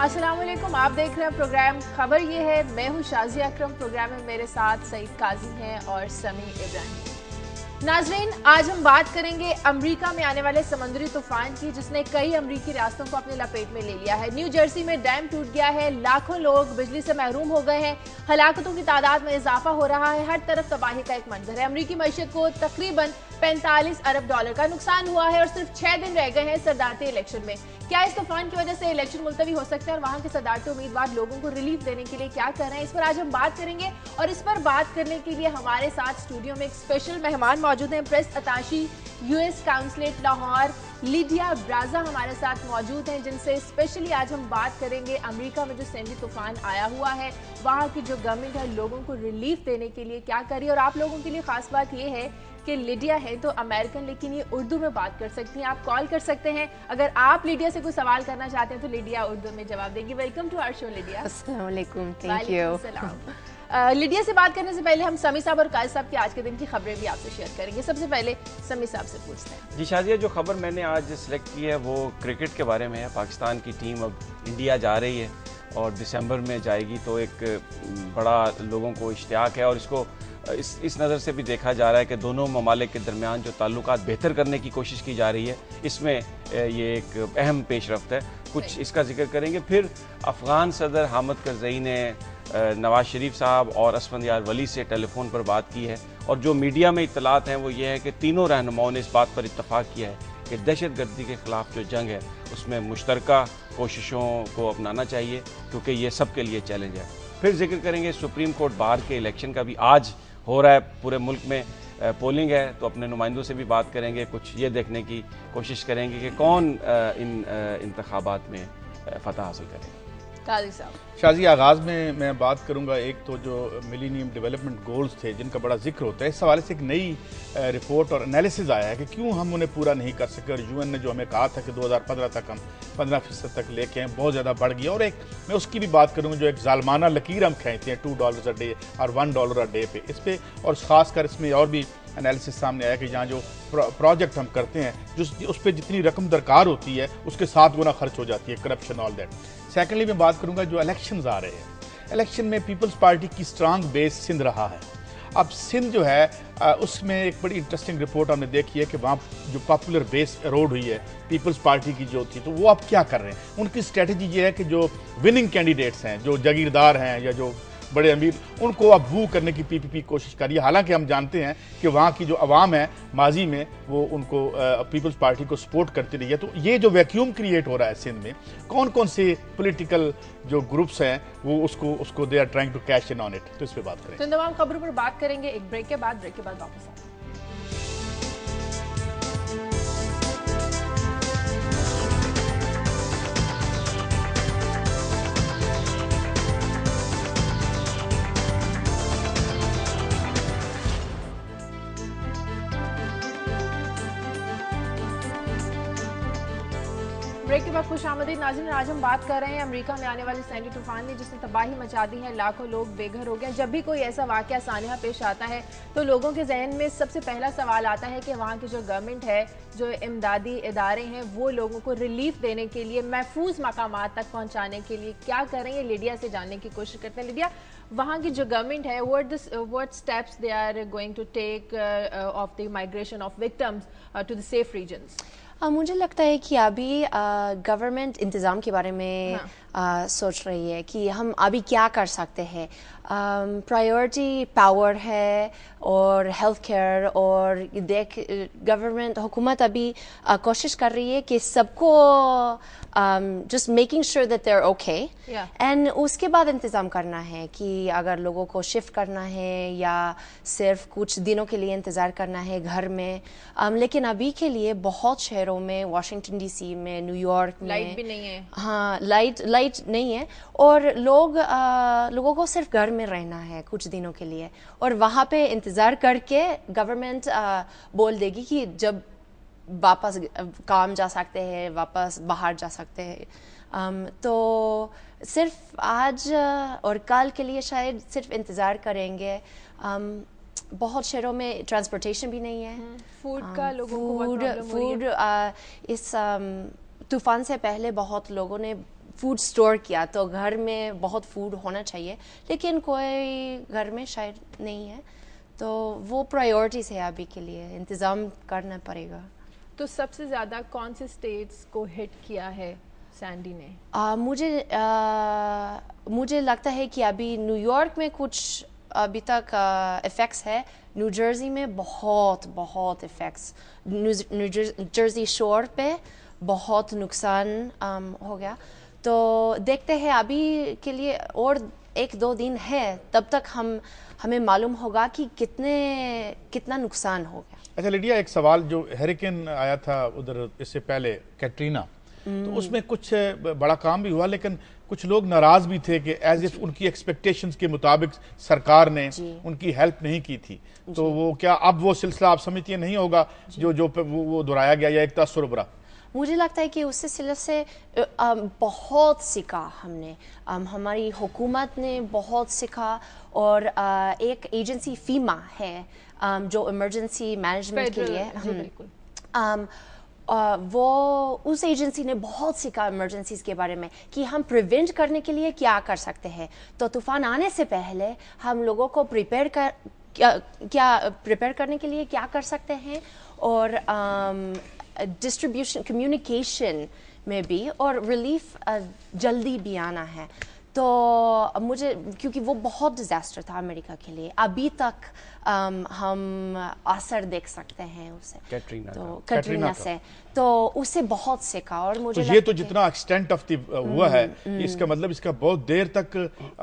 अस्सलाम वालेकुम, आप देख रहे हैं प्रोग्राम खबर ये है। मैं हूँ शाजिया अकरम। प्रोग्राम में मेरे साथ सईद काजी हैं और समी इब्राहिम। नाजरीन, आज हम बात करेंगे अमेरिका में आने वाले समुद्री तूफान की, जिसने कई अमेरिकी रियासतों को अपने लपेट में ले लिया है। न्यू जर्सी में डैम टूट गया है, लाखों लोग बिजली से महरूम हो गए हैं, हलाकतों की तादाद में इजाफा हो रहा है, हर तरफ तबाही का एक मंजर है। अमेरिकी मईशत को तकरीबन 45 अरब डॉलर का नुकसान हुआ है और सिर्फ 6 दिन रह गए हैं सदारती इलेक्शन में। क्या इस तूफान की वजह से इलेक्शन मुलतवी हो सकते हैं और वहां के सदारती उम्मीदवार लोगों को रिलीफ देने के लिए क्या कर रहे हैं, इस पर आज हम बात करेंगे। और इस पर बात करने के लिए हमारे साथ स्टूडियो में एक स्पेशल मेहमान मौजूद हैं। Press attaché US consulate Lahore Lydia ब्राजा हमारे साथ मौजूद हैं, जिनसे स्पेशली आज हम बात करेंगे अमेरिका में जो सैंडी तूफान आया हुआ है, वहाँ की जो गवर्नमेंट है लोगों को रिलीफ देने के लिए क्या कर रही है। और आप लोगों के लिए खास बात ये है कि लिडिया है तो अमेरिकन, लेकिन ये उर्दू में बात कर सकती हैं। आप कॉल कर सकते हैं अगर आप लिडिया से कोई सवाल करना चाहते हैं तो लिडिया उर्दू में जवाब देगी। Welcome to our show Lydia. अस्सलाम वालेकुम, थैंक यू। लिडिया से बात करने से पहले हम समी साहब और काजी साहब की आज के दिन की खबरें भी आपसे शेयर करेंगे। सबसे पहले समी साहब से पूछते हैं। जी शाजिया, जो खबर मैंने आज सिलेक्ट की है वो क्रिकेट के बारे में है। पाकिस्तान की टीम अब इंडिया जा रही है और दिसंबर में जाएगी, तो एक बड़ा लोगों को इश्तियाक है और इसको इस नज़र से भी देखा जा रहा है कि दोनों ममालिक के दरमियान जो ताल्लुकात बेहतर करने की कोशिश की जा रही है, इसमें ये एक अहम पेशरफ्त है। कुछ इसका जिक्र करेंगे। फिर अफ़गान सदर हामिद करज़ई ने नवाज़ शरीफ साहब और असफंदियार वली से टेलीफोन पर बात की है और जो मीडिया में इत्तलात हैं वो ये है कि तीनों रहनुमाओं ने इस बात पर इत्तफाक किया है कि दहशत गर्दी के ख़िलाफ़ जो जंग है उसमें मुश्तरका कोशिशों को अपनाना चाहिए, क्योंकि ये सब के लिए चैलेंज है। फिर जिक्र करेंगे सुप्रीम कोर्ट बार के इलेक्शन का भी आज हो रहा है, पूरे मुल्क में पोलिंग है, तो अपने नुमाइंदों से भी बात करेंगे। कुछ ये देखने की कोशिश करेंगे कि कौन इन इंतखाबात में फतह हासिल करेगा। काजी साहब, शाजी, आगाज़ में मैं बात करूंगा एक तो जो मिलेनियम डेवलपमेंट गोल्स थे जिनका बड़ा जिक्र होता है, इस हवाले से एक नई रिपोर्ट और एनालिसिस आया है कि क्यों हम उन्हें पूरा नहीं कर सके। और यूएन ने जो हमें कहा था कि 2015 तक हम 15% तक लेके हैं, बहुत ज़्यादा बढ़ गया। और एक मैं उसकी भी बात करूँगा जो एक जालमाना लकीर हम खींचते हैं $2 अ डे और $1 अ डे पे, इस पर और ख़ासकर इसमें और भी एनालिसिस सामने आया कि जहाँ जो प्रोजेक्ट हम करते हैं जो उस पर जितनी रकम दरकार होती है उसके 7 गुना खर्च हो जाती है, करप्शन ऑल दैट। सेकेंडली मैं बात करूंगा जो इलेक्शंस आ रहे हैं, इलेक्शन में पीपल्स पार्टी की स्ट्रांग बेस सिंध रहा है। अब सिंध जो है उसमें एक बड़ी इंटरेस्टिंग रिपोर्ट हमने देखी है कि वहाँ जो पॉपुलर बेस एरोड हुई है पीपल्स पार्टी की जो थी, तो वो अब क्या कर रहे हैं। उनकी स्ट्रेटजी ये है कि जो विनिंग कैंडिडेट्स हैं, जो जागीरदार हैं या जो बड़े अमीर, उनको अब बू करने की पीपीपी कोशिश करिए। हालांकि हम जानते हैं कि वहाँ की जो अवाम है माजी में वो उनको पीपल्स पार्टी को सपोर्ट करती रही है। तो ये जो वैक्यूम क्रिएट हो रहा है सिंध में, कौन कौन से पॉलिटिकल जो ग्रुप्स हैं वो उसको they are trying to cash in on it, तो इस पर बात करें। तो इन तमाम खबरों पर बात करेंगे एक ब्रेक के बाद वापस आएंगे। ब्रेक के बाद खुश आमदीद नाज़रीन। आज हम बात कर रहे हैं अमेरिका में आने वाले सैंडी तूफान ने, जिसने तबाही मचा दी है, लाखों लोग बेघर हो गए। जब भी कोई ऐसा वाकया सानिया पेश आता है तो लोगों के जहन में सबसे पहला सवाल आता है कि वहाँ की जो गवर्नमेंट है, जो इमदादी इदारे हैं, वो लोगों को रिलीफ देने के लिए, महफूज मकामात तक पहुँचाने के लिए क्या कर रही है। लिडिया से जानने की कोशिश करते हैं। लिडिया, वहाँ की जो गवर्नमेंट है, what steps they are going to take of the migration of victims to the safe regions. मुझे लगता है कि अभी गवर्नमेंट इंतज़ाम के बारे में सोच रही है कि हम अभी क्या कर सकते हैं। प्रायोरिटी पावर है और हेल्थ केयर, और गवर्नमेंट हुकूमत अभी कोशिश कर रही है कि सबको just making sure that they are okay, and उसके बाद इंतज़ाम करना है कि अगर लोगों को शिफ्ट करना है या सिर्फ कुछ दिनों के लिए इंतज़ार करना है घर में। लेकिन अभी के लिए बहुत शहरों में, वाशिंगटन डीसी में, न्यूयॉर्क में लाइट भी नहीं है। हाँ, लाइट नहीं है और लोगों को सिर्फ घर में रहना है कुछ दिनों के लिए, और वहाँ पे इंतज़ार करके गवर्नमेंट बोल देगी कि जब वापस काम जा सकते हैं, वापस बाहर जा सकते हैं। तो सिर्फ आज और कल के लिए शायद सिर्फ इंतज़ार करेंगे। बहुत शहरों में ट्रांसपोर्टेशन भी नहीं है, फूड का लोगों को बहुत प्रॉब्लम हो रही है। इस तूफान से पहले बहुत लोगों ने فوڈ اسٹور کیا تو گھر میں بہت فوڈ ہونا چاہیے, لیکن کوئی گھر میں شاید نہیں ہے, تو وہ پرائیورٹیز ہے ابھی کے لیے, انتظام کرنا پڑے گا. تو سب سے زیادہ کون سے اسٹیٹس کو ہٹ کیا ہے سینڈی نے؟ مجھے لگتا ہے کہ ابھی نیو یارک میں کچھ ابھی تک افیکٹس ہے, نیو جرسی میں بہت افیکٹس, نیو جرسی شور پہ بہت نقصان ہو گیا. تو دیکھتے ہیں ابھی کے لیے اور 1-2 دن ہے, تب تک ہمیں معلوم ہوگا کہ کتنا نقصان ہو گیا. اچھا لیڈیا, ایک سوال, جو ہیریکین آیا تھا ادھر اس سے پہلے کیٹرینا, تو اس میں کچھ بڑا کام بھی ہوا, لیکن کچھ لوگ ناراض بھی تھے کہ ایز اف ان کی ایکسپیکٹیشنز کے مطابق سرکار نے ان کی ہیلپ نہیں کی تھی. تو وہ کیا اب وہ سلسلہ آپ سمجھتی ہیں نہیں ہوگا جو وہ دہرایا گیا, یا ایک تاثر ابھرا؟ مجھے لگتا ہے کہ اس سلسلے سے بہت سیکھا ہم نے, ہماری حکومت نے بہت سیکھا, اور ایک ایجنسی فیما ہے جو ایمرجنسی مینجمنٹ کے لیے, وہ اس ایجنسی نے بہت سیکھا ایمرجنسیز کے بارے میں کہ ہم پریونٹ کرنے کے لیے کیا کر سکتے ہیں. تو طوفان آنے سے پہلے ہم لوگوں کو پریپیئر کرنے کے لیے کیا کر سکتے ہیں, اور ڈسٹریبیوشن کمیونیکیشن میں بھی, اور ریلیف جلدی بھی آنا ہے. تو مجھے, کیونکہ وہ بہت ڈیزاسٹر تھا امریکہ کے لیے, ابھی تک ہم اثر دیکھ سکتے ہیں اسے, کیٹرینا سے, تو اس سے بہت سیکھا. اور مجھے یہ تو جتنا ایکسٹینٹ آف دی ہوا ہے, اس کا مطلب اس کا بہت دیر تک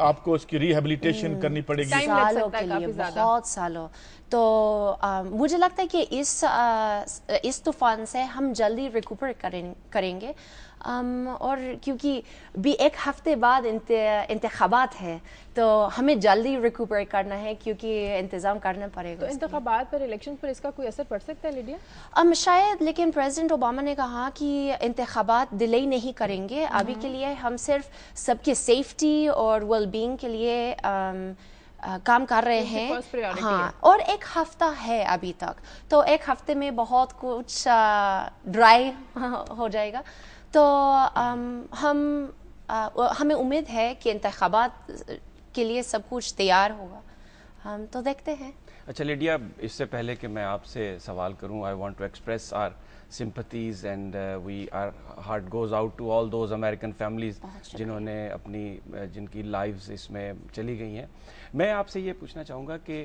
آپ کو اس کی ریہیبلیٹیشن کرنی پڑے گی, سالوں کے لیے, بہت سالوں. تو مجھے لگتا ہے کہ اس طوفان سے ہم جلدی ریکوپر کریں گے, اور کیونکہ بھی 1 ہفتے بعد انتخابات ہے, تو ہمیں جلدی ریکوپر کرنا ہے, کیونکہ انتظام کرنا پڑے گا. تو انتخابات پر, الیکشن پر اس کا کوئی اثر پڑ سکتا ہے لیڈیا؟ شاید, لیکن پریزیڈنٹ اوباما نے کہا کہ انتخابات ڈیلے نہیں کریں گے ابھی کے لیے, ہم صرف سب کے سیفٹی اور ویل بینگ کے لیے کام کر رہے ہیں. ہاں, اور 1 ہفتہ ہے ابھی تک, تو 1 ہفتے میں بہت کچھ ڈرائی ہو جائے گا. تو ہمیں امید ہے کہ انتخابات کے لیے سب کچھ تیار ہوگا, ہم تو دیکھتے ہیں. اچھا لیڈیا, اس سے پہلے کہ میں آپ سے سوال کروں, I want to express our sympathies and our heart goes out to all those American families جنہوں نے جن کی لائفز اس میں چلی گئی ہیں. میں آپ سے یہ پوچھنا چاہوں گا کہ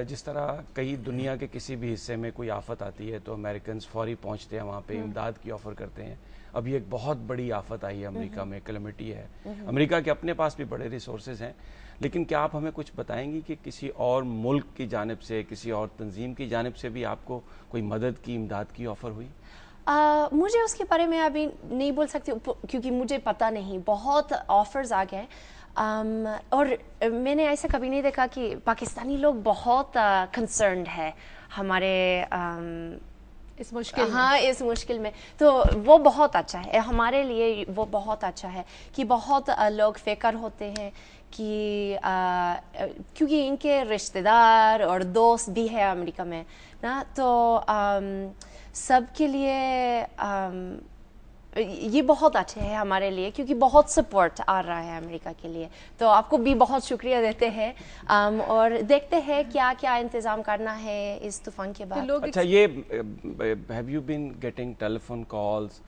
جس طرح کئی دنیا کے کسی بھی حصے میں کوئی آفت آتی ہے تو امریکنز فوری پہنچتے ہیں وہاں پہ, امداد کی آفر کرتے ہیں. ابھی ایک بہت بڑی آفت آئی ہے امریکہ میں, کلیمٹی ہے. امریکہ کے اپنے پاس بھی بڑے ریسورسز ہیں, لیکن کیا آپ ہمیں کچھ بتائیں گی کہ کسی اور ملک کی جانب سے, کسی اور تنظیم کی جانب سے بھی آپ کو کوئی مدد کی, امداد کی آفر ہوئی؟ مجھے اس کے بارے میں ابھی نہیں بول سکتی, کیونکہ مجھے پتہ نہیں. بہت آفرز آ گئے, اور میں نے ایسا کبھی نہیں دیکھا کہ پاکستانی لوگ بہت کنسرنڈ ہے ہمارے اس مشکل میں. تو وہ بہت اچھا ہے ہمارے لیے, وہ بہت اچھا ہے کہ بہت لوگ فکر ہوتے ہیں کہ کیونکہ ان کے رشتہ دار اور دوست بھی ہے امریکہ میں نا, تو سب کے لیے یہ بہت اچھے ہے ہمارے لیے, کیونکہ بہت سپورٹ آ رہا ہے امریکہ کے لیے. تو آپ کو بھی بہت شکریہ دیتے ہیں, اور دیکھتے ہیں کیا کیا انتظام کرنا ہے اس طوفان کے بعد. اچھا, یہ have you been getting telephone calls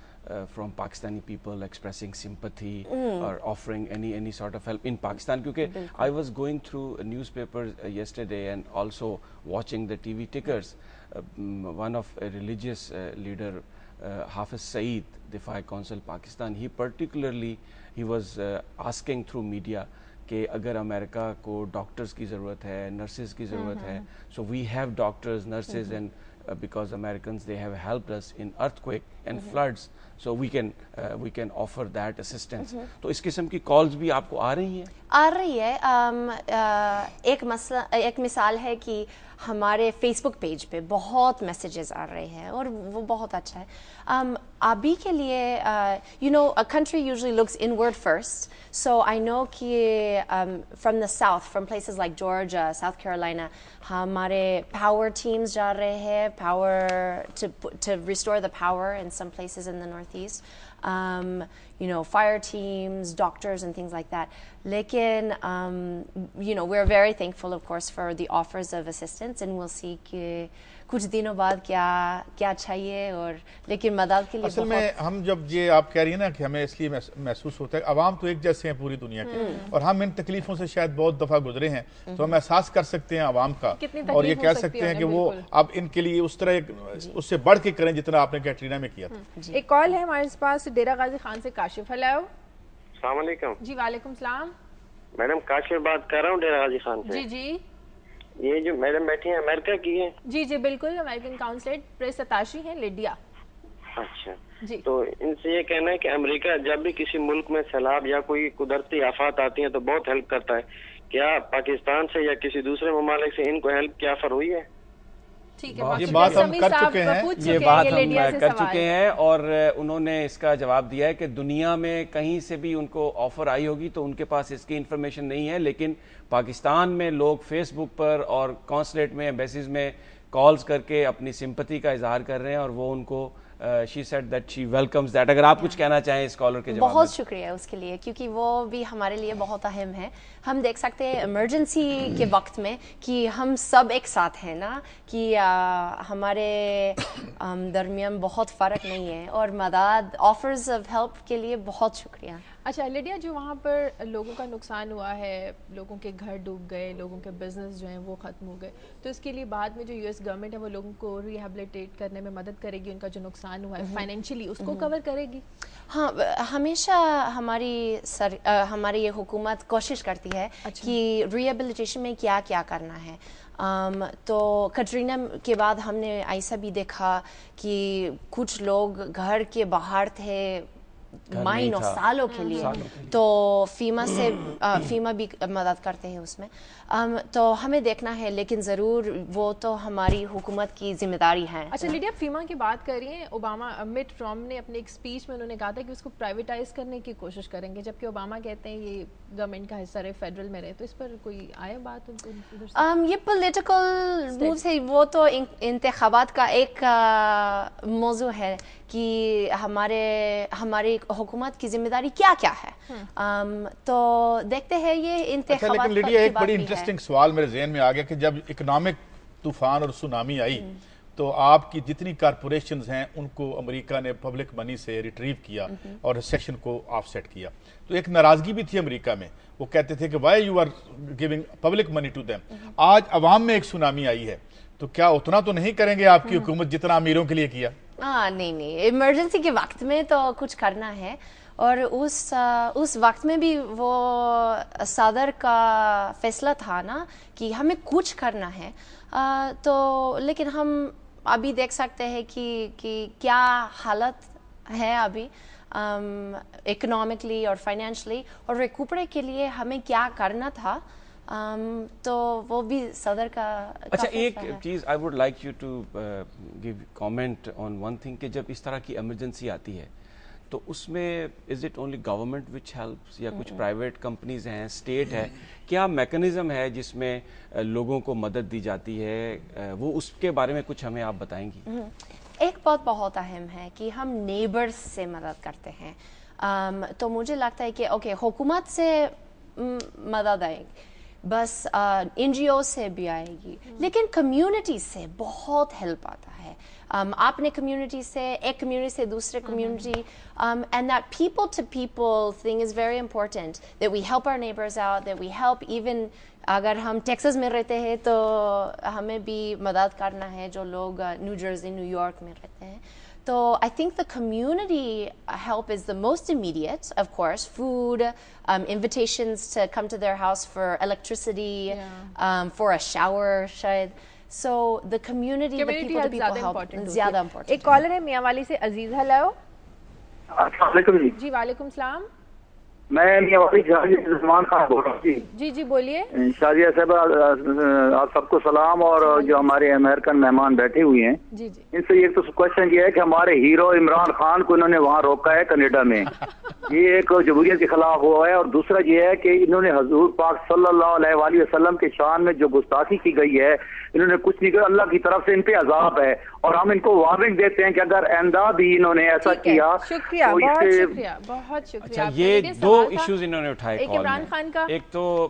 from Pakistani people expressing sympathy or offering any sort of help in Pakistan? Because I was going through newspapers yesterday and also watching the TV tickers. One of a religious leader, Hafiz Saeed, Difai Council Pakistan, he was asking through media کہ اگر امریکہ کو doctors کی ضرورت ہے, nurses کی ضرورت ہے, so we have doctors, nurses, and because Americans, they have helped us in earthquake and floods, so we can offer that assistance. تو اس قسم کی کالز بھی آپ کو آ رہی ہیں؟ آ رہی ہے. ایک مثال ہے کہ ہمارے فیس بک پیج پہ بہت میسیجز آ رہے ہیں, اور وہ بہت اچھا ہے. अभी के लिए you know a country usually looks inward first, so I know कि from the south, from places like Georgia, South Carolina, हमारे power teams जा रहे हैं, power to restore the power in some places in the northeast, you know, fire teams, doctors and things like that. लेकिन you know, we're very thankful of course for the offers of assistance, and we'll see कि कुछ दिनों बाद क्या चाहिए, और लेकिन मदद के लिए असल में हम जब ये आप कह रही हैं ना कि हमें इसलिए महसूस होता है, अवाम तो एक जैसे हैं पूरी दुनिया के, और हम इन तकलीफों से शायद बहुत दफ़ा गुजरे हैं, तो हम एहसास कर सकते हैं अवाम का, और ये कह सकते हैं कि वो अब इनके लिए उस तरह उससे बढ़ के करें जितना आपने कैटरीना में किया था। एक कॉल है हमारे पास डेरा गाजी खान से, काशिफ। हेलो। अस्सलाम वालेकुम। जी वालेकुम सलाम। मैडम काशिफ बात कर रहा हूँ डेरा गाजी खान से। जी जी। ये जो मैडम बैठी हैं अमेरिका की है? जी जी बिल्कुल, अमेरिकन काउंसलेट प्रेस अताशी हैं लिडिया। अच्छा जी। तो इनसे ये कहना है कि अमेरिका जब भी किसी मुल्क में सैलाब या कोई कुदरती आफत आती है तो बहुत हेल्प करता है, क्या पाकिस्तान से या किसी दूसरे ममालिक से इनको हेल्प की ऑफर हुई है? ठीक है, ये बात हम कर चुके हैं, ये बात हम कर चुके हैं, और उन्होंने इसका जवाब दिया है कि दुनिया में कहीं से भी उनको ऑफर आई होगी तो उनके पास इसकी इन्फॉर्मेशन नहीं है, लेकिन पाकिस्तान में लोग फेसबुक पर और कॉन्सुलेट में, एम्बेसीज में कॉल्स करके अपनी सिंपैथी का इजहार कर रहे हैं, और वो उनको she said that she welcomes that. अगर आप कुछ कहना चाहें इस कॉलर के जवाब में। बहुत शुक्रिया उसके लिए, क्योंकि वो भी हमारे लिए बहुत अहम है। हम देख सकते हैं इमरजेंसी के वक्त में कि हम सब एक साथ हैं ना, कि हमारे दरमियान बहुत फ़र्क नहीं है, और मदद ऑफर्स ऑफ हेल्प के लिए बहुत शुक्रिया। अच्छा लिडिया, जो वहाँ पर लोगों का नुकसान हुआ है, लोगों के घर डूब गए, लोगों के बिजनेस जो हैं वो ख़त्म हो गए, तो इसके लिए बाद में जो यूएस गवर्नमेंट है वो लोगों को रिहेबिलिटेट करने में मदद करेगी, उनका जो नुकसान हुआ है फाइनेंशियली उसको कवर करेगी? हाँ, हमेशा हमारी ये हुकूमत कोशिश करती है कि रिहेबिलिटेशन में क्या क्या करना है। तो कटरीना के बाद हमने ऐसा भी देखा कि कुछ लोग घर के बाहर थे महीनों सालों के लिए, तो फीमा भी मदद करते हैं उसमें। तो हमें देखना है, लेकिन ज़रूर वो तो हमारी हुकूमत की जिम्मेदारी है। अच्छा लिडिया, फीमा की बात कर रही हैं, ओबामा मिट रॉम्नी ने अपने एक स्पीच में उन्होंने कहा था कि उसको प्राइवेटाइज करने की कोशिश करेंगे, जबकि ओबामा कहते हैं ये गवर्नमेंट का हिस्सा रहे, फेडरल में रहे, तो इस पर कोई आया बात उधर से? ये पॉलिटिकल मूव है, वो तो इंतखाबात का एक मौजू है कि हमारी हुकूमत की जिम्मेदारी क्या क्या है। तो देखते हैं ये इंतखाबात। लेकिन लिडिया, एक बड़ी इंटरेस्टिंग सवाल मेरे ज़हन में आ गया कि जब इकोनॉमिक तूफान और सुनामी आई तो आपकी जितनी कॉरपोरेशंस हैं उनको अमेरिका ने पब्लिक मनी से रिट्रीव किया और रिसेशन को ऑफसेट किया, तो एक नाराजगी भी थी अमेरिका में। वो कहते थे कि why you are giving public money to them. आज अवाम में एक सुनामी आई है, तो क्या उतना तो नहीं करेंगे आपकी हुकूमत जितना अमीरों के लिए किया? नहीं, इमरजेंसी के वक्त में तो कुछ करना है, और उस वक्त में भी वो सदर का फैसला था ना कि हमें कुछ करना है। तो लेकिन हम अभी देख सकते हैं कि क्या हालत है अभी इकोनॉमिकली और फाइनेंशियली, और रिकूपरेट के लिए हमें क्या करना था। तो वो भी सदर का। अच्छा, एक चीज़ I would like you to give comment on one thing, कि जब इस तरह की इमरजेंसी आती है तो उसमें is it only government which helps, या कुछ प्राइवेट कंपनीज हैं, स्टेट है, क्या मैकेनिज्म है जिसमें लोगों को मदद दी जाती है, वो उसके बारे में कुछ हमें आप बताएंगी? एक बात बहुत अहम है कि हम नेबर्स से मदद करते हैं। तो मुझे लगता है कि ओके, हुकूमत से मदद आएगी, बस NGO से भी आएगी, लेकिन कम्युनिटी से बहुत हेल्प आता है। आपने कम्युनिटी से, एक कम्युनिटी से दूसरे community, and that people to people thing is very important, that we help our neighbors out, that we help even अगर हम टेक्सास में रहते हैं तो हमें भी मदद करना है जो लोग न्यू जर्सी, न्यूयॉर्क में रहते हैं। So I think the community help is the most immediate, of course, food, invitations to come to their house for electricity, for a shower, शायद. So the community, the people to people help, ज़्यादा important. एक collar है मियाँ वाली से, अजीज। Hello. अस्सलाम वालेकुम जी। जी वालेकुम सलाम। میں سلمان خان بول رہا ہوں. جی جی بولیے. شازیہ صاحب آپ سب کو سلام, اور جو ہمارے امریکن مہمان بیٹھے ہوئے ہیں جی جی ان سے ایک تو کوشچن یہ ہے کہ ہمارے ہیرو عمران خان کو انہوں نے وہاں روکا ہے کینیڈا میں, یہ ایک جمہوریت کے خلاف ہوا ہے. اور دوسرا یہ ہے کہ انہوں نے حضور پاک صلی اللہ علیہ وآلہ وسلم کے شان میں جو گستاخی کی گئی ہے, انہوں نے کچھ نہیں کیا, اللہ کی طرف سے ان پہ عذاب ہے, اور ہم ان کو وارننگ دیتے ہیں کہ اگر آئندہ بھی انہوں نے ایسا کیا. شکریہ, بہت شکریہ, بہت شکریہ. یہ دو ایشوز انہوں نے اٹھائے ایک عمران خان کا, ایک تو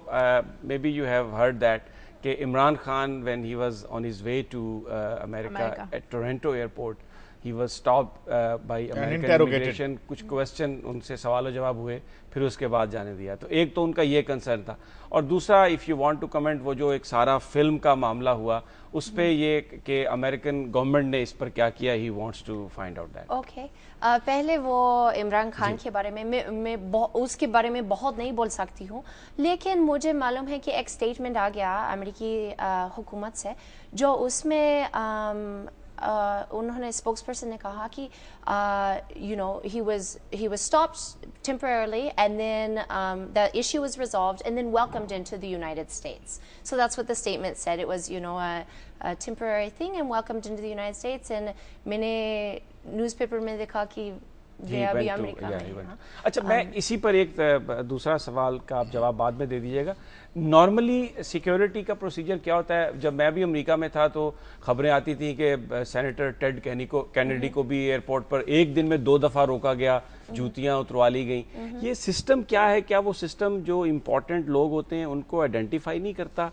may be you have heard that کہ Imran Khan when he was on his way to America at Toronto airport, he was stopped by American immigration, کچھ کوسچن ان سے سوال و جواب ہوئے, پھر اس کے بعد جانے دیا. تو ایک تو ان کا یہ کنسرن تھا, اور دوسرا if you want to comment وہ جو ایک سارا فلم کا معاملہ ہوا اس پہ یہ کہ امریکن گورنمنٹ نے اس پر کیا کیا, he wants to find out that. Okay, پہلے وہ عمران خان کے بارے میں اس کے بارے میں بہت نہیں بول سکتی ہوں, لیکن مجھے معلوم ہے کہ ایک اسٹیٹمنٹ آ گیا امریکی حکومت سے, جو اس میں انہوں نے اسپوکس پرسن نے کہا کہ you know he was stopped temporarily and then the issue was resolved and then welcomed into the United States. So that's what the statement said. It was, you know, a temporary thing and welcomed into the United States. And میں نے news paper میں دیکھا کہ یہ ابھی امریکہ میں. اچھا, میں اسی پر ایک دوسرا سوال کا آپ جواب بعد میں دے دیجیے گا. نارملی سیکیورٹی کا پروسیجر کیا ہوتا ہے؟ جب میں بھی امریکہ میں تھا تو خبریں آتی تھیں کہ سینیٹر ٹیڈ کینیڈی کو بھی ایئرپورٹ پر ایک دن میں 2 دفعہ روکا گیا, جوتیاں اتروا لی گئیں. یہ سسٹم کیا ہے؟ کیا وہ سسٹم جو امپورٹنٹ لوگ ہوتے ہیں ان کو آئیڈینٹیفائی نہیں کرتا؟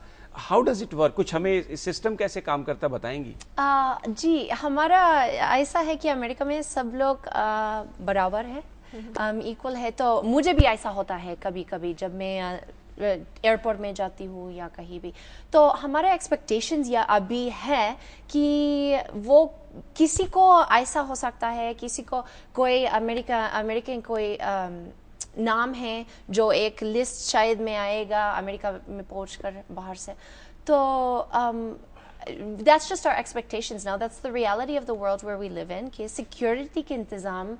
How does it work? کچھ ہمیں سسٹم کیسے کام کرتا بتائیں گی؟ جی, ہمارا ایسا ہے کہ امریکہ میں سب لوگ برابر ہے, ایکول ہے. تو مجھے بھی ایسا ہوتا ہے کبھی کبھی جب میں ایئرپورٹ میں جاتی ہوں یا کہیں بھی, تو ہمارے ایکسپیکٹیشنز یا ابھی ہے کہ وہ کسی کو ایسا ہو سکتا ہے, کسی کو کوئی امریکن کوئی نام ہے جو ایک لسٹ شاید میں آئے گا امریکہ میں پہنچ کر باہر سے. تو that's just our expectations now. That's the reality of the world where we live in, کہ سیکیورٹی کے انتظام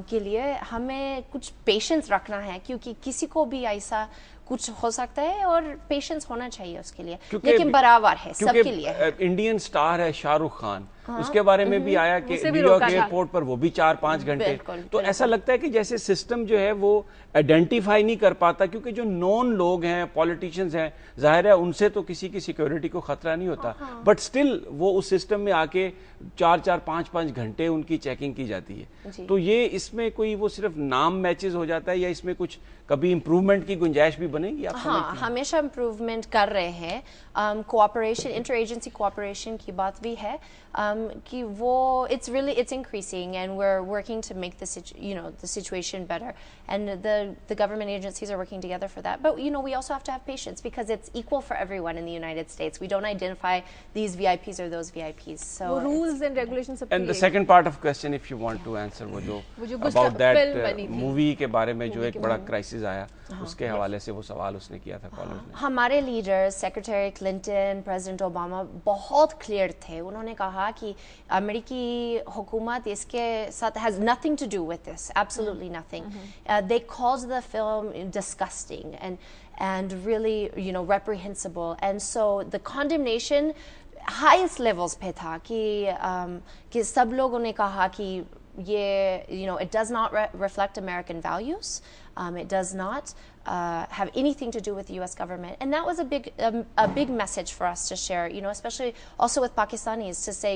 کے لیے ہمیں کچھ پیشنس رکھنا ہے, کیونکہ کسی کو بھی ایسا کچھ ہو سکتا ہے اور پیشنس ہونا چاہیے اس کے لیے, لیکن برابر ہے سب کے لیے. انڈین سٹار ہے شاہ رخ خان, اس کے بارے میں بھی آیا کہ نیو یارک ایئرپورٹ پر وہ بھی 4-5 گھنٹے. تو ایسا لگتا ہے کہ جیسے سسٹم جو ہے وہ آئیڈینٹیفائی نہیں کر پاتا, کیونکہ جو نون لوگ ہیں, پولیٹیشنز ہیں, ظاہر ہے ان سے تو کسی کی سیکیورٹی کو خطرہ نہیں ہوتا, بٹ سٹل وہ اس سسٹم میں آ کے 4-5 گھنٹے ان کی چیکنگ کی جاتی ہے. تو یہ اس میں کوئی وہ صرف نام میچز ہو جاتا ہے, یا اس میں کچھ کبھی امپروومنٹ کی گنجائش بھی بنے گی؟ ہاں, ہمیشہ امپروومنٹ کر رہے ہیں. کوآپریشن, انٹر ایجنسی کوآپریشن کی بات بھی ہے کہ وہ it's increasing and we're working to make the situation better, and the government agencies are working together for that. But we also have to have patience because it's equal for everyone in the United States. We don't identify these VIPs or those VIPs. So rules and regulations. And the second part of question, if you want to answer, وہ جو about that movie کے بارے میں جو ایک بڑا crisis آیا, اس کے حوالے سے وہ سوال اس نے کیا تھا کالر نے. ہمارے leader secretary Clinton, president Obama بہت کلیئر تھے. انہوں نے کہا کہ امریکی حکومت اس کے ساتھ has nothing to do with this, absolutely nothing. They called the film disgusting and really reprehensible, and so the condemnation highest levels پہ تھا کہ سب لوگوں نے کہا کہ یہ it does not reflect American values. It does not have anything to do with the U.S. government, and that was a big message for us to share. Especially also with Pakistanis, to say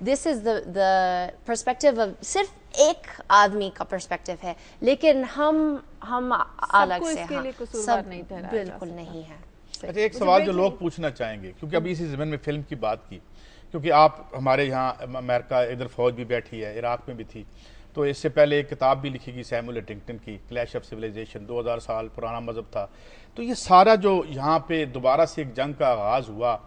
this is the perspective of صرف ایک آدمی کا perspective ہے, لیکن ہم الگ سے ہیں, سب بالکل نہیں ہے. اچھا, ایک سوال جو لوگ پوچھنا چاہیں گے, کیونکہ ابھی اسی زمین میں فلم کی بات کی, کیونکہ آپ ہمارے یہاں امریکہ ادھر فوج بھی بیٹھی ہے, عراق میں بھی تھی, تو اس سے پہلے ایک کتاب بھی لکھی گئی سیموئل ہنٹنگٹن کی, کلیش آف سویلائزیشن, 2000 سال پرانا مذہب تھا. تو یہ سارا جو یہاں پہ دوبارہ سے ایک جنگ کا آغاز ہوا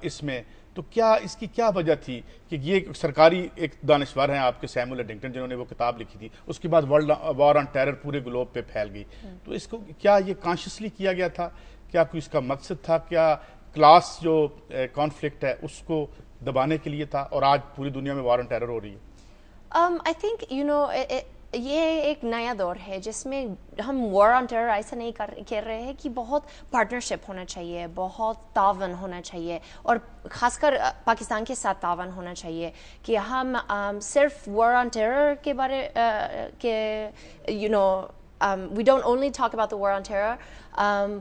اس میں, تو کیا اس کی کیا وجہ تھی کہ یہ سرکاری ایک دانشور ہیں آپ کے سیموئل ہنٹنگٹن جنہوں نے وہ کتاب لکھی تھی, اس کے بعد ورلڈ وار آن ٹیرر پورے گلوب پہ پھیل گئی, تو اس کو کیا یہ کانشیسلی کیا گیا تھا, کیا کوئی اس کا مقصد تھا, کیا کلاس جو کانفلکٹ ہے اس کو دبانے کے لیے تھا, اور آج پوری دنیا میں وار آن ٹیرر ہو رہی ہے؟ I think یہ ایک نیا دور ہے جس میں ہم وار آن ٹیرر ایسا نہیں کر رہے ہیں کہ بہت پارٹنرشپ ہونا چاہیے, بہت تعاون ہونا چاہیے, اور خاص کر پاکستان کے ساتھ تعاون ہونا چاہیے کہ ہم صرف وار آن ٹیرر کے بارے کے we don't only talk about the war on terror,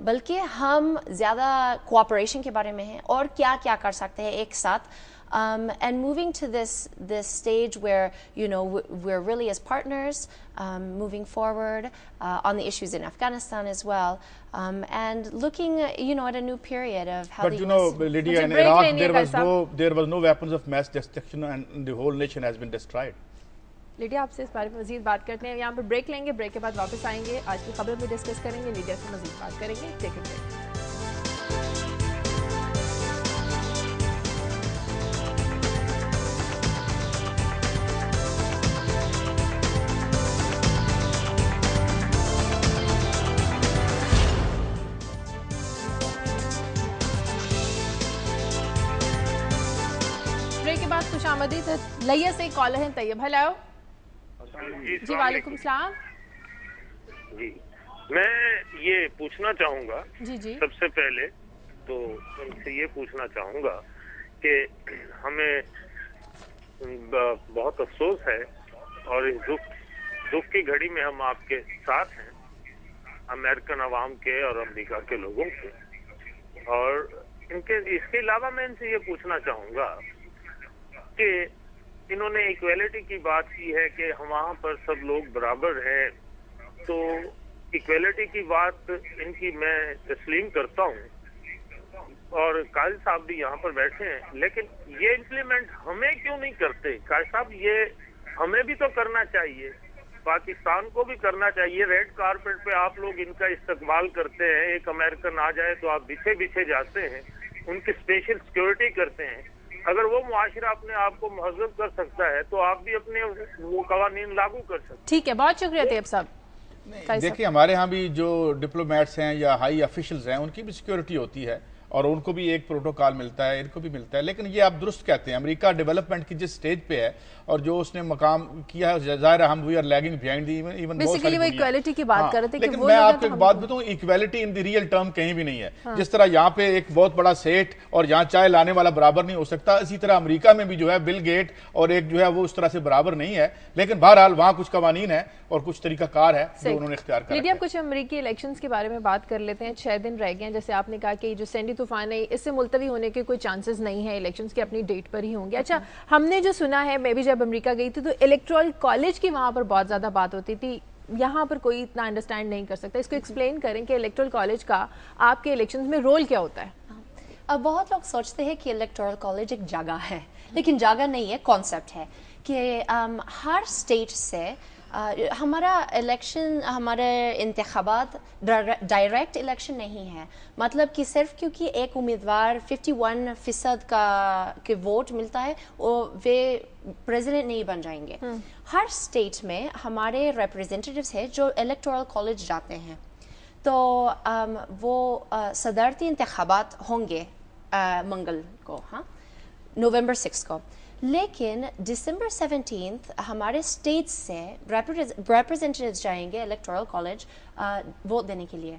بلکہ ہم زیادہ کوآپریشن کے بارے میں ہیں اور کیا کیا کر سکتے ہیں ایک ساتھ. And moving to this stage where we're really as partners, moving forward on the issues in Afghanistan as well, and looking at a new period of how but Lydia, in Iraq there was no weapons of mass destruction and the whole nation has been destroyed. لیڈیا آپ سے اس بارے میں مزید بات کرتے ہیں, یہاں پر break لیں گے, بریک کے بعد واپس آئیں گے, آج کی خبر بھی ڈسکس کریں گے, لیڈیا سے مزید بات کریں گے. Take it break. بریک کے بعد خوش آمدید. لیا سے کالر ہیں طیب. ہیلو. جی وعلیکم السلام. جی میں یہ پوچھنا چاہوں گا, جی سب سے پہلے تو ان سے یہ پوچھنا چاہوں گا کہ ہمیں بہت افسوس ہے اور اس دکھ کی گھڑی میں ہم آپ کے ساتھ ہیں, امریکن عوام کے اور امریکہ کے لوگوں کے, اور اس کے علاوہ میں ان سے یہ پوچھنا چاہوں گا کہ انہوں نے ایکویلٹی کی بات کی ہے کہ وہاں پر سب لوگ برابر ہیں, تو ایکویلٹی کی بات ان کی میں تسلیم کرتا ہوں اور قاضی صاحب بھی یہاں پر بیٹھے ہیں, لیکن یہ امپلیمنٹ ہمیں کیوں نہیں کرتے؟ قاضی صاحب یہ ہمیں بھی تو کرنا چاہیے, پاکستان کو بھی کرنا چاہیے. ریڈ کارپیٹ پہ آپ لوگ ان کا استقبال کرتے ہیں, ایک امریکن آ جائے تو آپ پیچھے جاتے ہیں, ان کی اسپیشل سیکورٹی کرتے ہیں. اگر وہ معاشرہ اپنے آپ کو مہذب کر سکتا ہے تو آپ بھی اپنے وہ قوانین لاگو کر سکتے ہیں. ٹھیک ہے, بہت شکریہ طیب صاحب. دیکھیں ہمارے ہاں بھی جو ڈپلومیٹس ہیں یا ہائی آفیشلز ہیں ان کی بھی سیکیورٹی ہوتی ہے اور ان کو بھی ایک پروٹوکال ملتا ہے, ان کو بھی ملتا ہے. لیکن یہ آپ درست کہتے ہیں, امریکہ ڈیولپمنٹ کی جس سٹیج پہ ہے اور جو اس نے مقام کیا ہے, ظاہر ہے ہم we are lagging behind the even basically وہ ایکویلٹی کی بات کر رہے تھے. لیکن میں آپ کو ایک بات بتاؤں, equality in the real term کہیں بھی نہیں ہے. جس طرح یہاں پہ ایک بہت بڑا سیٹ اور یہاں چائے لانے والا برابر نہیں ہو سکتا, اسی طرح امریکہ میں بھی جو ہے بل گیٹ اور ایک جو ہے وہ اس طرح سے برابر نہیں ہے. لیکن بہرحال وہاں کچھ قوانین ہے اور کچھ طریقہ کار ہے جو انہوں نے اختیار کیا. لیڈیا, کچھ امریکی الیکشنز کے بارے میں بات کر لیتے ہیں. 6 دن رہ گئے ہیں, جیسے آپ نے کہا کہ جو سینڈی طوفان ہے اس سے ملتوی ہونے کے کوئی چانسز نہیں ہے, الیکشنز کی اپنی ڈیٹ پر ہی ہوں گے. اچھا, ہم نے جو سنا ہے, میں بھی جب امریکہ گئی تھی تو الیکٹورل کالج کی وہاں پر بہت زیادہ بات ہوتی تھی, یہاں پر کوئی اتنا انڈرسٹینڈ نہیں کر سکتا. اس کو ایکسپلین کریں کہ الیکٹورل کالج کا آپ کے الیکشنز میں رول کیا ہوتا ہے. اب بہت لوگ سوچتے ہیں کہ الیکٹورل کالج ایک جگہ ہے, لیکن جگہ نہیں ہے, کانسیپٹ ہے کہ ہر اسٹیٹ سے ہمارا الیکشن, ہمارے انتخابات ڈائریکٹ الیکشن نہیں ہے. مطلب کہ صرف کیونکہ ایک امیدوار 51% کے ووٹ ملتا ہے وہ پریزیڈنٹ نہیں بن جائیں گے. ہر اسٹیٹ میں ہمارے ریپرزینٹیوز ہیں جو الیکٹورل کالج جاتے ہیں, تو وہ صدارتی انتخابات ہوں گے منگل کو, ہاں نومبر 6 کو. لیکن ڈسمبر 17 ہمارے اسٹیٹس سے ریپرزینٹیوز جائیں گے الیکٹورل کالج ووٹ دینے کے لیے,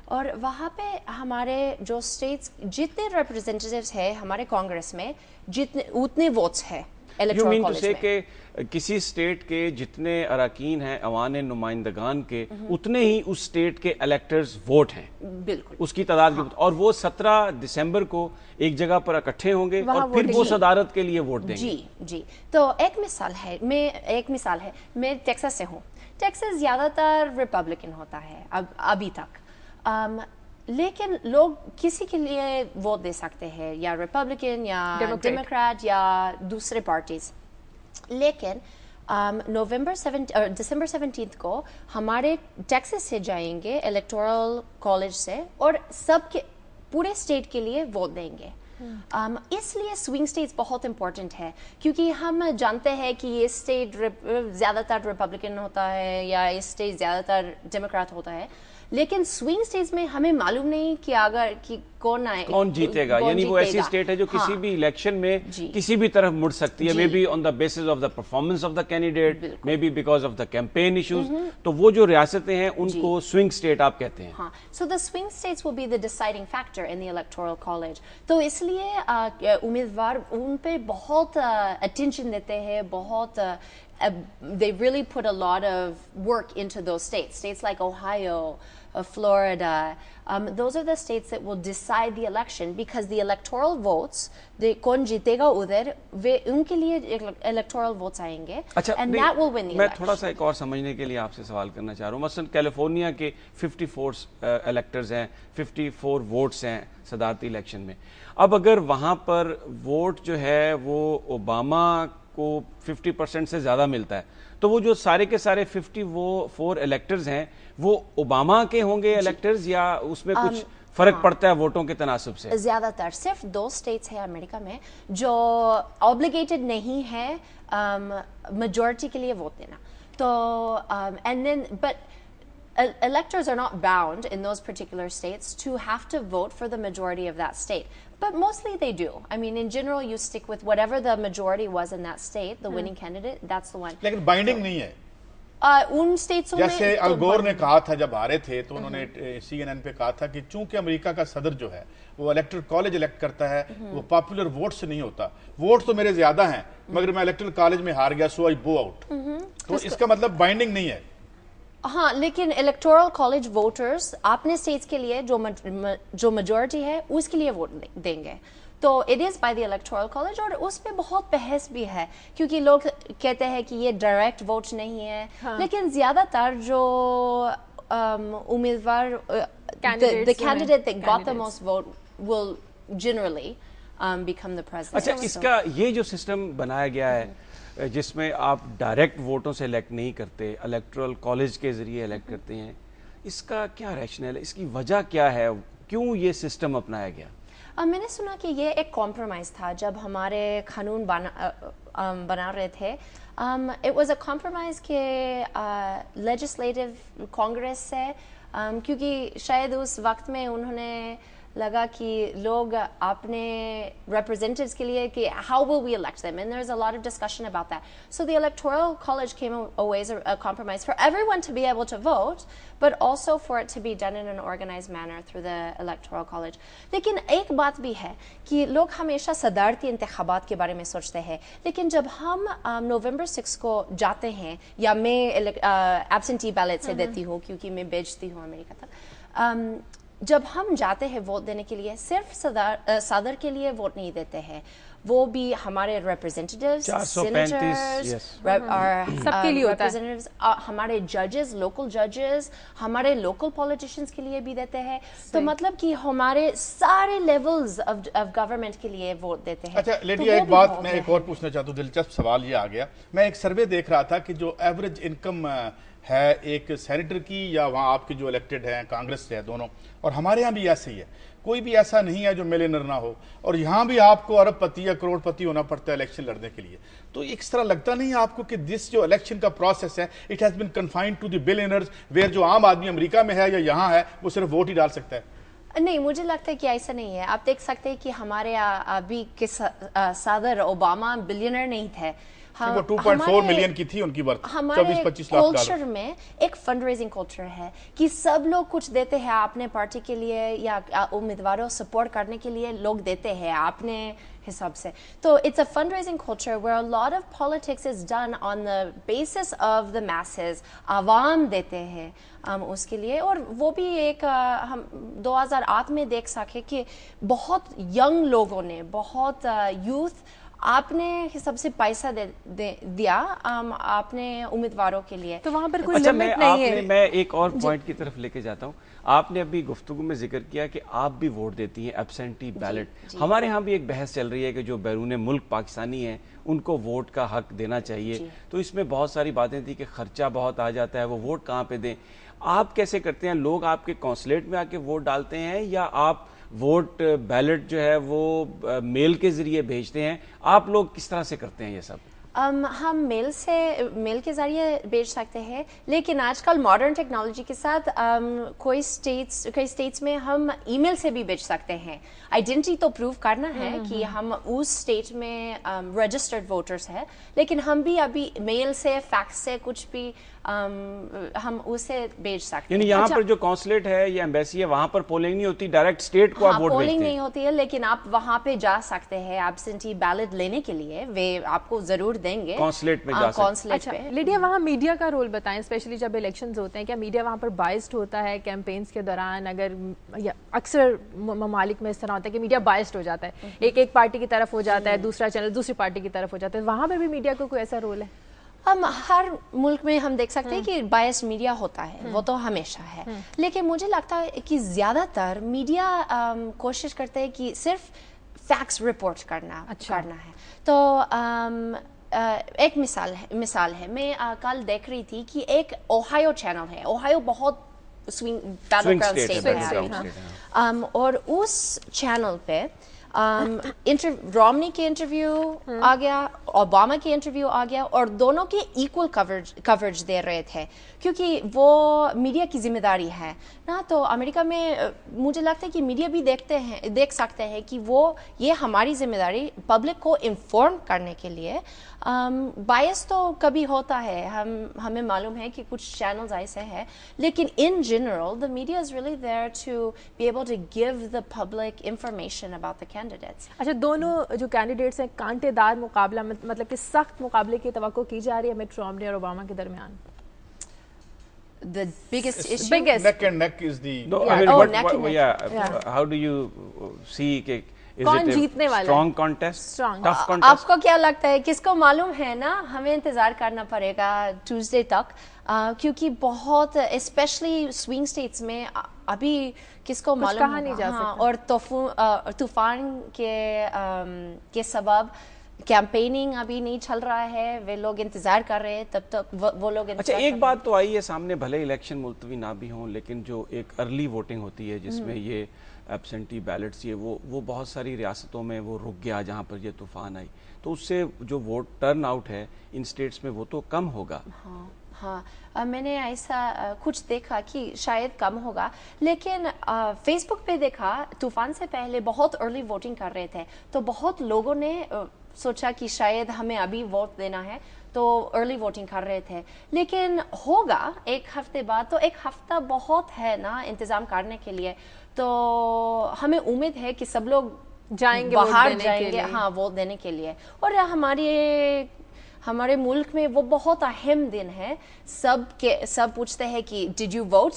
اور وہاں پہ ہمارے جو اسٹیٹس جتنے ریپرزینٹیوز ہیں ہمارے کانگریس میں اتنے ووٹس ہیں الیکٹورل کالج میں. کہ کسی اسٹیٹ کے جتنے اراکین ہیں عوام نمائندگان کے اتنے ہی اس اسٹیٹ کے الیکٹرز ووٹ ہیں, بالکل اس کی تعداد کی, اور وہ 17 دسمبر کو ایک جگہ پر اکٹھے ہوں گے اور پھر وہ صدارت کے لیے ووٹ دیں گے. جی تو ایک مثال ہے, میں ٹیکساس سے ہوں. ٹیکساس زیادہ تر ریپبلکن ہوتا ہے ابھی تک, لیکن لوگ کسی کے لیے ووٹ دے سکتے ہیں, یا ریپبلکن یا ڈیموکریٹ یا دوسرے پارٹیز. لیکن دسمبر 17 کو ہمارے ٹیکساس سے جائیں گے الیکٹورل کالج سے اور سب کے پورے اسٹیٹ کے لیے ووٹ دیں گے. اس لیے سوئنگ اسٹیٹس بہت امپورٹنٹ ہے, کیونکہ ہم جانتے ہیں کہ یہ اسٹیٹ زیادہ تر ریپبلکن ہوتا ہے یا اس اسٹیٹ زیادہ تر ڈیموکریٹ ہوتا ہے, لیکن سوئنگ اسٹیٹس میں ہمیں معلوم نہیں کہ اگر کون جیتے گا, یعنی وہ ایسی اسٹیٹ ہے جو کسی بھی الیکشن میں کسی بھی طرف مڑ سکتی ہے, may be on the basis of the performance of the candidate, may be because of the campaign issues. تو وہ جو ریاستیں ہیں ان کو سوئنگ اسٹیٹ آپ کہتے ہیں. ہاں, so the swing states will be the deciding factor in the electoral college. تو اس لیے امیدوار ان پہ بہت اٹینشن دیتے ہیں, بہت they really put a lot of work into those states like Ohio, Florida. Those are the states that will decide the election because the electoral votes, کون جیتے گا ادھر, ان کے لیے electoral votes آئیں گے and that will win the election. میں تھوڑا سا ایک اور سمجھنے کے لیے آپ سے سوال کرنا چاہ رہا ہوں. مثلا کیلیفورنیا کے 54 الیکٹرز ہیں, 54 ووٹس ہیں صدارتی الیکشن میں. اب اگر وہاں پر ووٹ جو ہے وہ اوباما کو 50% سے زیادہ ملتا ہے, تو وہ جو سارے کے سارے 54 الیکٹرز ہیں وہ اوباما کے ہوں گے الیکٹرز, یا اس میں کچھ فرق پڑتا ہے ووٹوں کے تناسب سے؟ زیادہ تر صرف 2 اسٹیٹس ہیں امریکہ میں جو آبلیگیٹڈ نہیں ہے میجورٹی کے لیے ووٹ دینا. تو and then but electors are not bound in those particular states to have to vote for the majority of that state, but mostly they do. I mean, in general, you stick with whatever the majority was in that state, the winning candidate, that's the one. لیکن binding نہیں ہے. ان اسٹیٹسوں میں جیسے الگور نے کہا تھا جب ہارے تھے تو انہوں نے CNN پہ کہا تھا کہ چونکہ امریکہ کا صدر جو ہے وہ الیکٹرل کالج الیکٹ کرتا ہے, وہ پاپولر ووٹ سے نہیں ہوتا. ووٹ تو میرے زیادہ ہیں مگر میں الیکٹرل کالج میں ہار گیا, سو آئی بو آؤٹ. تو اس کا مطلب بائنڈنگ نہیں ہے. ہاں, لیکن الیکٹورل کالج ووٹرز اپنے اسٹیٹس کے لیے جو میجورٹی ہے اس کے لیے ووٹ دیں گے. تو it is by the electoral college, اور اس پہ بہت بحث بھی ہے کیونکہ لوگ کہتے ہیں کہ یہ ڈائریکٹ ووٹ نہیں ہے. لیکن زیادہ تر جو امیدوار the candidate that got the most vote will generally become the president. اچھا, اس کا یہ جو سسٹم بنایا گیا ہے جس میں آپ ڈائریکٹ ووٹوں سے الیکٹ نہیں کرتے, الیکٹورل کالج کے ذریعے الیکٹ کرتے ہیں, اس کا کیا ریشنل ہے, اس کی وجہ کیا ہے, کیوں یہ سسٹم اپنایا گیا؟ میں نے سنا کہ یہ ایک کمپرومائز تھا جب ہمارے قانون بنا رہے تھے. اٹ واز اے کمپرومائز کہ لیجسلیٹو کانگریس سے, کیونکہ شاید اس وقت میں انہوں نے لگا کہ لوگ اپنے ریپرزینٹیوز کے لیے کہ how will we elect them, and there's a lot of discussion about that. So the electoral college came away as a compromise for everyone to be able to vote, but also for it to be done in an organized manner through the electoral college. لیکن ایک بات بھی ہے کہ لوگ ہمیشہ صدارتی انتخابات کے بارے میں سوچتے ہیں, لیکن جب ہم نومبر 6 کو جاتے ہیں, یا میں ایبسنٹی بیلٹ سے دیتی ہوں کیونکہ میں بیچتی ہوں امریکہ تک, جب ہم جاتے ہیں ووٹ دینے کے لیے صرف صدر کے لیے ووٹ نہیں دیتے ہیں, وہ بھی ہمارے ریپرزینٹیوز, سینیٹرز, سب کے لیے ہوتا ہے, ہمارے ججز, لوکل ججز, ہمارے لوکل پولیٹیشینز کے لیے بھی دیتے ہیں. تو مطلب کہ ہمارے سارے لیولز آف گورنمنٹ کے لیے ووٹ دیتے ہیں. اچھا لیڈی, ایک بات میں ایک اور پوچھنا چاہتا ہوں, دلچسپ سوال یہ آ گیا. میں ایک سروے دیکھ رہا تھا کہ جو ایوریج انکم ہے ایک سینیٹر کی, یا وہاں آپ کے جو الیکٹڈ ہیں کانگریس سے ہے دونوں, اور ہمارے ہاں بھی ایسے ہی ہے, کوئی بھی ایسا نہیں ہے جو ملینر نہ ہو, اور یہاں بھی آپ کو ارب پتی یا کروڑ پتی ہونا پڑتا ہے الیکشن لڑنے کے لیے. تو اس طرح لگتا نہیں ہے آپ کو کہ دس جو الیکشن کا پروسیس ہے it has been confined to the billionaires, where جو عام آدمی امریکہ میں ہے یا یہاں ہے وہ صرف ووٹ ہی ڈال سکتا ہے؟ نہیں, مجھے لگتا ہے کہ ایسا نہیں ہے. آپ دیکھ سکتے ہیں کہ ہمارے ابھی کے صدر اوباما بلینر نہیں تھے. وہ 2.4 ملین کی تھی ان کی برتھ, 24-25 لاکھ کلچر میں ایک فنڈ ریزنگ کلچر ہے کہ سب لوگ کچھ دیتے ہیں اپنے پارٹی کے لیے یا امیدواروں سپورٹ کرنے کے لیے, لوگ دیتے ہیں اپنے حساب سے. تو it's a fund raising culture where a lot of politics is done on the basis of the masses. عوام دیتے ہیں اس کے لیے, اور وہ بھی ایک ہم 2008 میں دیکھ سکے کہ بہت ینگ لوگوں نے, بہت یوتھ آپ نے حساب سے پیسہ دیا اپنے امیدواروں کے لیے. تو وہاں پر کوئی لمٹ نہیں ہے. میں ایک اور پوائنٹ کی طرف لے کے جاتا ہوں. آپ نے ابھی گفتگو میں ذکر کیا کہ آپ بھی ووٹ دیتی ہیں ایبسینٹی بیلٹ. ہمارے ہاں بھی ایک بحث چل رہی ہے کہ جو بیرون ملک پاکستانی ہیں ان کو ووٹ کا حق دینا چاہیے. تو اس میں بہت ساری باتیں تھی کہ خرچہ بہت آ جاتا ہے, وہ ووٹ کہاں پہ دیں. آپ کیسے کرتے ہیں؟ لوگ آپ کے کونسلیٹ میں آ کے ووٹ ڈالتے ہیں, یا آپ ووٹ بیلٹ جو ہے وہ میل کے ذریعے بھیجتے ہیں؟ آپ لوگ کس طرح سے کرتے ہیں یہ سب؟ हम मेल के ज़रिए भेज सकते हैं, लेकिन आजकल मॉडर्न टेक्नोलॉजी के साथ कई स्टेट्स में हम ईमेल से भी भेज सकते हैं। आइडेंटिटी तो प्रूव करना है कि हम उस स्टेट में रजिस्टर्ड वोटर्स हैं, लेकिन हम भी अभी मेल से, फैक्स से कुछ भी हम उसे भेज सकते हैं। यानी यहाँ पर जो कॉन्सुलेट है या एम्बेसी है वहाँ पर पोलिंग नहीं होती, डायरेक्ट स्टेट को आप वोट भेजते हैं। पोलिंग नहीं होती है, लेकिन आप वहाँ पे जा सकते हैं एब्सेंटी बैलेट लेने के लिए, वे आपको जरूर देंगे कॉन्सुलेट में जा सकते हैं। अच्छा लिडिया, वहाँ मीडिया का रोल बताएं, स्पेशली जब इलेक्शंस होते हैं, क्या मीडिया वहाँ पर बाइस्ड होता है कैंपेन्स के दौरान? अगर अक्सर ममालिक में इस तरह होता है कि मीडिया बाइस्ड हो जाता है, एक पार्टी की तरफ हो जाता है, दूसरा चैनल दूसरी पार्टी की तरफ हो जाता है, वहाँ पर भी मीडिया को कोई ऐसा रोल है? हर मुल्क में हम देख सकते हैं कि बायस्ड मीडिया होता है, वो तो हमेशा है, लेकिन मुझे लगता है कि ज़्यादातर मीडिया कोशिश करते हैं कि सिर्फ फैक्ट्स रिपोर्ट करना है। तो एक मिसाल है, मैं कल देख रही थी कि एक ओहायो चैनल है, ओहायो बहुत स्विंग बैटलग्राउंड स्टेट है, और उस चैनल पे रोमनी के इंटरव्यू आ गया, ओबामा के इंटरव्यू आ गया, और दोनों के इक्वल कवरेज दे रहे थे, क्योंकि वो मीडिया की जिम्मेदारी है ना। तो अमेरिका में मुझे लगता है कि मीडिया भी देख सकते हैं कि ये हमारी जिम्मेदारी पब्लिक को इन्फॉर्म करने के लिए। बायस तो कभी होता है, हमें मालूम है कि कुछ चैनल्स ऐसे हैं, लेकिन in general the media is really there to be able to give the public information about the candidates. अच्छा, दोनों जो कैंडिडेट्स हैं, कांटेदार मुकाबला, मतलब कि सख्त मुकाबले की तवक्को की जा रही है मिट रोमनी और ओबामा के दरमियान? The biggest neck and neck is the how do you see कौन जीतने वाला? Strong contest, tough contest? आपको क्या लगता है, किसको मालूम है ना? हमें इंतजार करना पड़ेगा ट्यूसडे तक, क्योंकि बहुत स्पेशली स्विंग स्टेट्स में अभी किसको मालूम कहा नहीं जा सकता। और तूफान के सबब कैंपेनिंग अभी नहीं चल रहा है, वे लोग इंतजार कर रहे हैं, तब तक वो लोग। अच्छा, एक बात तो आई है सामने, भले इलेक्शन मुलतवी ना भी हों, लेकिन जो एक अर्ली वोटिंग होती है जिसमें ये एब्सेंटी बैलेट्स, ये वो बहुत सारी रियासतों में वो रुक गया जहाँ पर ये तूफान आई, तो उससे जो वोट टर्न आउट है इन स्टेट्स में वो तो कम होगा। हाँ, मैंने ऐसा कुछ देखा कि शायद कम होगा, लेकिन फेसबुक पे देखा तूफान से पहले बहुत अर्ली वोटिंग कर रहे थे, तो बहुत लोगों ने सोचा कि शायद हमें अभी वोट देना है, तो अर्ली वोटिंग कर रहे थे। लेकिन होगा एक हफ्ते बाद, तो एक हफ्ता बहुत है ना इंतज़ाम करने के लिए, तो हमें उम्मीद है कि सब लोग जाएंगे, बाहर जाएंगे, हाँ, वोट देने के लिए। और हमारे मुल्क में वो बहुत अहम दिन है, सब पूछते हैं कि डिड यू वोट,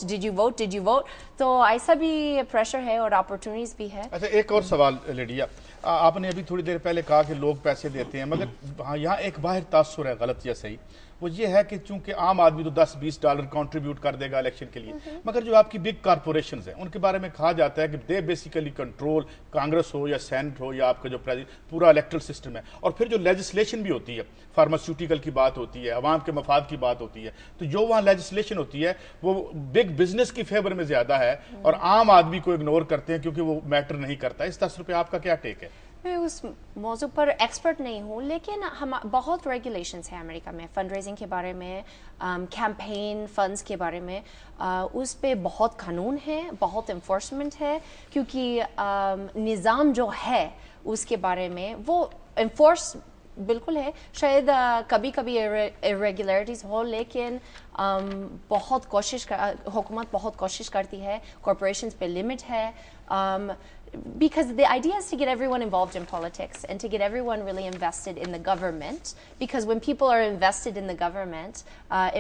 तो ऐसा भी प्रेशर है और अपॉर्चुनिटीज भी है। अच्छा, एक और सवाल लिडिया, आपने अभी थोड़ी देर पहले कहा कि लोग पैसे देते हैं, मगर हाँ, यहाँ एक बाहर तासुर है, गलत या सही, वो ये है कि चूंकि आम आदमी तो $10-20 कंट्रीब्यूट कर देगा इलेक्शन के लिए, मगर जो आपकी बिग कॉर्पोरेशंस हैं उनके बारे में कहा जाता है कि दे बेसिकली कंट्रोल कांग्रेस हो या सेनेट हो या आपका जो पूरा इलेक्ट्रल सिस्टम है, और फिर जो लेजिस्लेशन भी होती है, फार्मास्यूटिकल की बात होती है, अवाम के मफाद की बात होती है, तो जो वहाँ लेजिस्लेशन होती है वो बिग बिजनेस की फेवर में ज्यादा है और आम आदमी को इग्नोर करते हैं क्योंकि वो मैटर नहीं करता। इस तस्वीर पे आपका क्या टेक है? मैं उस मौजू पर एक्सपर्ट नहीं हूँ, लेकिन हम बहुत रेगुलेशंस हैं अमेरिका में, फंड रेजिंग के बारे में, कैंपेन फंड्स के बारे में, उस पे बहुत कानून है, बहुत इन्फोर्समेंट है, क्योंकि निज़ाम जो है उसके बारे में वो इन्फोर्स बिल्कुल है। शायद कभी कभी इरेगुलरिटीज़ हो, लेकिन हुकूमत बहुत कोशिश करती है, कॉर्पोरेशंस पे लिमिट है, because the idea is to get everyone involved in politics and to get everyone really invested in the government, because when people are invested in the government,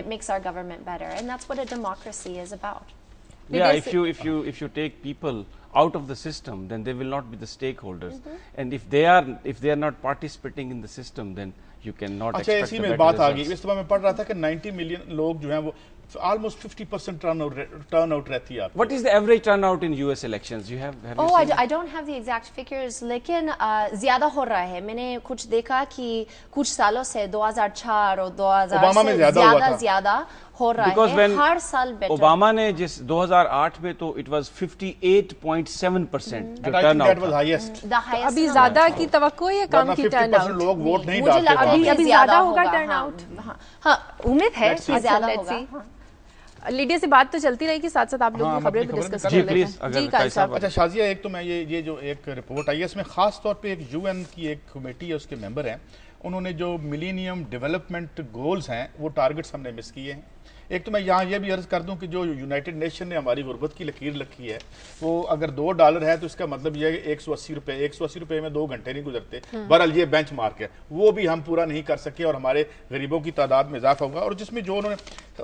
it makes our government better, and that's what a democracy is about. Yeah, if you take people out of the system, then they will not be the stakeholders, and if they are not participating in the system, then you cannot expect a better बात आ गई। results. इस समय मैं पढ़ रहा था कि 90 million लोग जो हैं वो almost 50% turnout रहती है. What is the average turnout in US elections? You have Oh, you seen I don't have the exact figures, लेकिन ज़्यादा हो रहा है. मैंने कुछ देखा कि कुछ सालों से 2004 और 2000 ओबामा में ज़्यादा हो रहा है. हर साल better. ओबामा ने जिस 2008 में तो it was 58.7% जो turnout turnout था. अभी ज्यादा की तवक्को है कम की टर्नआउट? लोग वोट नहीं मुझे लगता है डालते. कि अभी ज़्यादा ज्यादा होगा होगा. turnout. हाँ, उम्मीद है कि अच्छा, ज़्यादा let's होगा. see. लीडिया से बात तो चलती रहेगी, साथ साथ आप लोग हाँ, भी खबरें अपनी भी डिस्कस खबरें कर जी लेते प्लीज हैं. अगर जी कायल कैसा साहब. अच्छा शाजिया, एक तो मैं ये जो एक रिपोर्ट आई है इसमें खास तौर पे एक यूएन की एक कमेटी है, उसके मेंबर हैं. उन्होंने जो मिलेनियम डेवलपमेंट गोल्स हैं वो टारगेट्स हमने मिस किए हैं. एक तो मैं यहाँ ये भी अर्ज कर दूं कि जो यूनाइटेड नेशन ने हमारी गुर्बत की लकीर रखी है वो अगर $2 है तो इसका मतलब ये है कि 180 रुपए में 2 घंटे नहीं गुजरते. बहरहाल ये बेंच मार्क है, वो भी हम पूरा नहीं कर सके और हमारे गरीबों की तादाद में इजाफा होगा. और जिसमें जो उन्होंने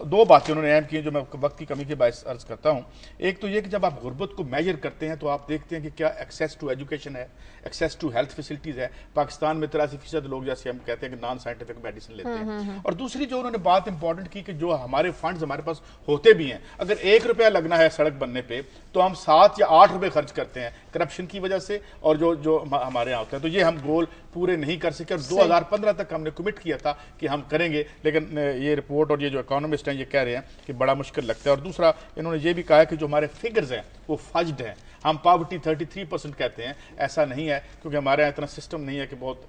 2 बातें उन्होंने अहम की जो मैं वक्त की कमी के बायस अर्ज करता हूँ. एक तो ये कि जब आप गुर्बत को मेजर करते हैं तो आप देखते हैं कि क्या एक्सेस टू एजुकेशन है, एक्सेस टू हेल्थ फैसिलिटीज है. पाकिस्तान में 83% लोग जैसे हम कहते हैं कि नॉन साइंटिफिक मेडिसिन लेते हैं. और दूसरी जो उन्होंने बात इंपॉर्टेंट की कि जो हमारे फंड्स हमारे पास होते भी हैं, अगर ₹1 लगना है सड़क बनने पे तो हम 7 या 8 रुपए खर्च करते हैं करप्शन की वजह से और जो हमारे यहाँ होता है. तो ये हम गोल पूरे नहीं कर सके और 2015 तक हमने कमिट किया था कि हम करेंगे, लेकिन ये रिपोर्ट और ये जो इकोनॉमिस्ट हैं ये कह रहे हैं कि बड़ा मुश्किल लगता है. और दूसरा इन्होंने ये भी कहा है कि जो हमारे फिगर्स हैं वो फज्ड हैं. हम पॉवर्टी 33% कहते हैं, ऐसा नहीं है क्योंकि हमारे यहाँ इतना सिस्टम नहीं है कि बहुत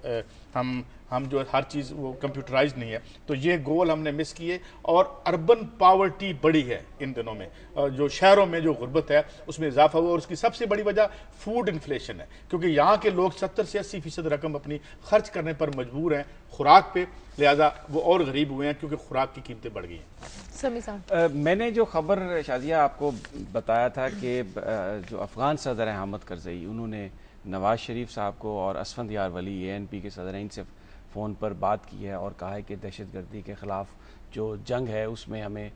हम जो हर चीज़ वो कंप्यूटराइज नहीं है. तो ये गोल हमने मिस किए. और अर्बन पॉवर्टी बढ़ी है इन दिनों में, जो शहरों में जो गुर्बत है उसमें इजाफा हुआ. और उसकी सबसे बड़ी वजह फूड इन्फ्लेशन है क्योंकि यहाँ के लोग 70 से 80% रकम अपनी खर्च करने पर मजबूर हैं खुराक पे, लिहाजा वो और गरीब हुए हैं क्योंकि खुराक की कीमतें बढ़ गई हैं. समी साहब, मैंने जो खबर शाजिया आपको बताया था कि जो अफगान सदर हैं हामिद करज़ई, उन्होंने नवाज शरीफ साहब को और असफंद यार वली ANP के सदर हैं इनसे फ़ोन पर बात की है और कहा है कि दहशतगर्दी के ख़िलाफ़ जो जंग है उसमें हमें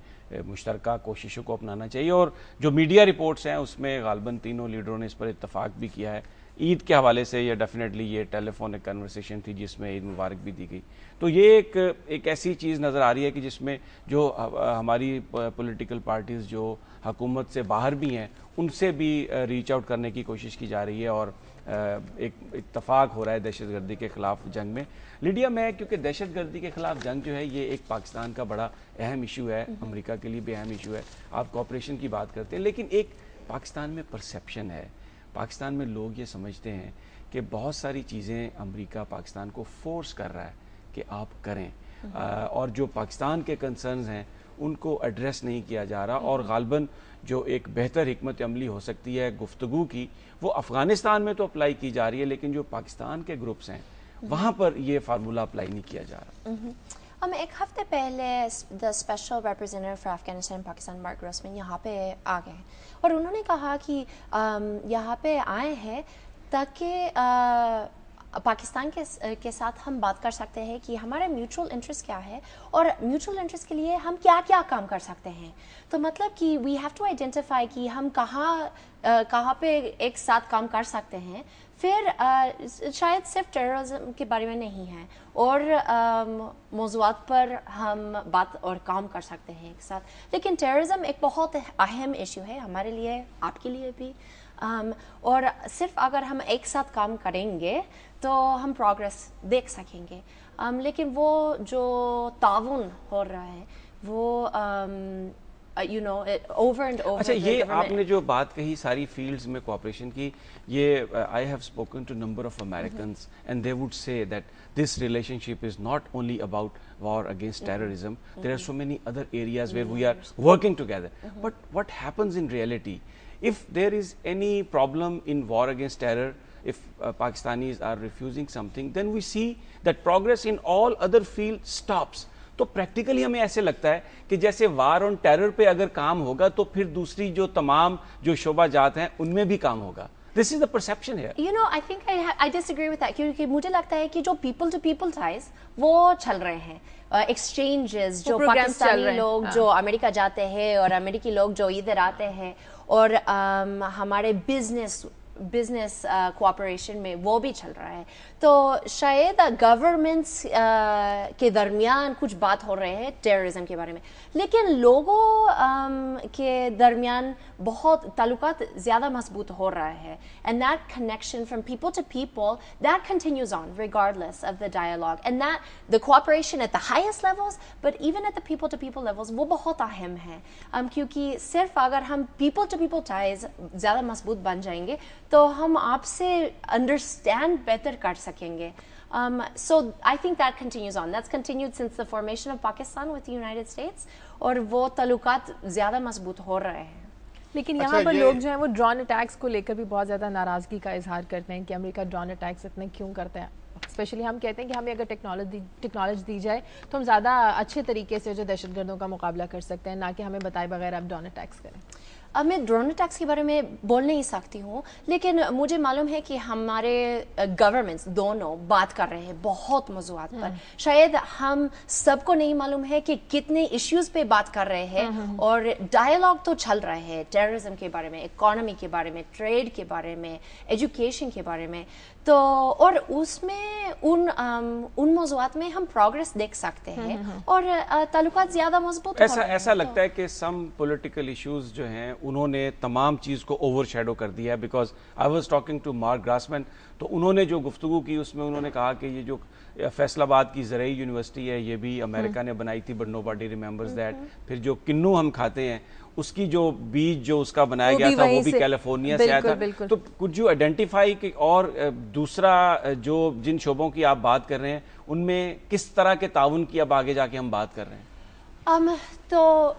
मुश्तरका कोशिशों को अपनाना चाहिए. और जो मीडिया रिपोर्ट्स हैं उसमें गालबन तीनों लीडरों ने इस पर इत्तफाक भी किया है. ईद के हवाले से ये डेफिनेटली ये टेलीफोनिक कन्वर्सेशन थी जिसमें ईद मुबारक भी दी गई. तो ये एक ऐसी चीज़ नज़र आ रही है कि जिसमें जो हमारी पॉलिटिकल पार्टीज़ जो हुकूमत से बाहर भी हैं उनसे भी रीच आउट करने की कोशिश की जा रही है और एक इत्तफाक हो रहा है दहशतगर्दी के ख़िलाफ़ जंग में. लीडिया में क्योंकि दहशतगर्दी के ख़िलाफ़ जंग जो है ये एक पाकिस्तान का बड़ा अहम इशू है, अमेरिका के लिए भी अहम इशू है. आप कॉपरेशन की बात करते हैं लेकिन एक पाकिस्तान में परसेप्शन है, पाकिस्तान में लोग ये समझते हैं कि बहुत सारी चीज़ें अमेरिका पाकिस्तान को फोर्स कर रहा है कि आप करें और जो पाकिस्तान के कंसर्न्स हैं उनको एड्रेस नहीं किया जा रहा. और गालबन जो एक बेहतर हिकमत अमली हो सकती है गुफ्तगू की वो अफ़गानिस्तान में तो अप्लाई की जा रही है लेकिन जो पाकिस्तान के ग्रुप्स हैं वहाँ पर ये फार्मूला अप्लाई नहीं किया जा रहा. हम एक हफ्ते पहले the special representative for Afghanistan Pakistan Mark Grossman यहाँ पे आ गए और उन्होंने कहा कि यहाँ पे आए हैं ताकि पाकिस्तान के साथ हम बात कर सकते हैं कि हमारे म्यूचुअल इंटरेस्ट क्या है और म्यूचुअल इंटरेस्ट के लिए हम क्या क्या काम कर सकते हैं. तो मतलब कि वी हैव टू आइडेंटिफाई कि हम कहाँ पे एक साथ काम कर सकते हैं. फिर शायद सिर्फ टेररिज्म के बारे में नहीं है और मौज़ूआत पर हम बात और काम कर सकते हैं एक साथ. लेकिन टेररिज्म एक बहुत अहम इशू है हमारे लिए, आपके लिए भी. और सिर्फ अगर हम एक साथ काम करेंगे तो हम प्रोग्रेस देख सकेंगे. लेकिन वो जो ताउन हो रहा है वो ओवर एंड ओवर. अच्छा, ये आपने जो बात कही सारी फील्ड्स में कोऑपरेशन की, ये I have spoken to number of Americans and they would say that this relationship is not only about war against terrorism. There are so many other areas where we are working together. But what happens in reality, if there is any problem in war against terror, if Pakistanis are refusing something, then we see that progress in all other fields stops. तो practically हमें ऐसे लगता है कि जैसे war on terror पे अगर काम होगा तो फिर दूसरी जो तमाम जो शोबा जात हैं उनमें भी काम होगा. This is the perception here. You know, I think I disagree with that क्योंकि मुझे लगता है कि जो people to people ties वो चल रहे हैं. Exchanges जो पाकिस्तानी लोग जो अमेरिका जाते हैं और अमेरिकी लोग जो इधर आते हैं और हमारे बिजनेस बिजनेस कोऑपरेशन में वो भी चल रहा है। तो शायद गवर्नमेंट्स के दरमियान कुछ बात हो रहे हैं टेररिज्म के बारे में, लेकिन लोगों के दरमियान बहुत ताल्लुकात ज़्यादा मजबूत हो रहा है, and that connection from people to people that continues on regardless of the dialogue, and that the cooperation at the highest levels but even at the people to people levels वो बहुत अहम है, क्योंकि सिर्फ अगर हम people to people ties ज़्यादा मजबूत बन जाएंगे तो हम आपसे understand better कर सकेंगे. So I think that continues on. That's continued since the formation of Pakistan with the United States, और वो ताल्लुकात ज़्यादा मजबूत हो रहे हैं. लेकिन यहाँ पर लोग जो हैं वो ड्रोन अटैक्स को लेकर भी बहुत ज़्यादा नाराज़गी का इजहार करते हैं कि अमेरिका ड्रोन अटैक्स इतने क्यों करते हैं. स्पेशली हम कहते हैं कि हमें अगर टेक्नोलॉजी दी जाए तो हम ज़्यादा अच्छे तरीके से जो दहशतगर्दों का मुकाबला कर सकते हैं, ना कि हमें बताए बगैर आप ड्रोन अटैक्स करें. अब मैं ड्रोन अटैक्स के बारे में बोल नहीं सकती हूँ, लेकिन मुझे मालूम है कि हमारे गवर्नमेंट्स दोनों बात कर रहे हैं बहुत मौज़ूआत पर. शायद हम सबको नहीं मालूम है कि कितने इश्यूज पे बात कर रहे हैं, और डायलॉग तो चल रहा है टेररिज्म के बारे में, इकोनॉमी के बारे में, ट्रेड के बारे में, एजुकेशन के बारे में. तो और उसमें उन मौज़ूआत में हम प्रोग्रेस देख सकते हैं और ताल्लुकात ज़्यादा मजबूत हो रहे हैं. ऐसा लगता है कि सम पॉलिटिकल इश्यूज जो हैं उन्होंने तमाम चीज़ को ओवरशैडो कर दिया है. Because I was talking to Mark Grossman, तो उन्होंने जो गुफ्तगू की उसमें उन्होंने कहा कि ये जो फैसलाबाद की ज़रई यूनिवर्सिटी है ये भी अमेरिका ने बनाई थी, बट नोबडी रिमेंबर्स दैट. फिर जो किन्नू हम खाते हैं उसकी जो बीज जो उसका बनाया गया था वो भी कैलिफोर्निया से आया था. तो कुछ जो आइडेंटिफाई कि और दूसरा जो जिन शोबों की आप बात कर रहे हैं उनमें किस तरह के ताउन की अब आगे जाके हम बात कर रहे हैं? तो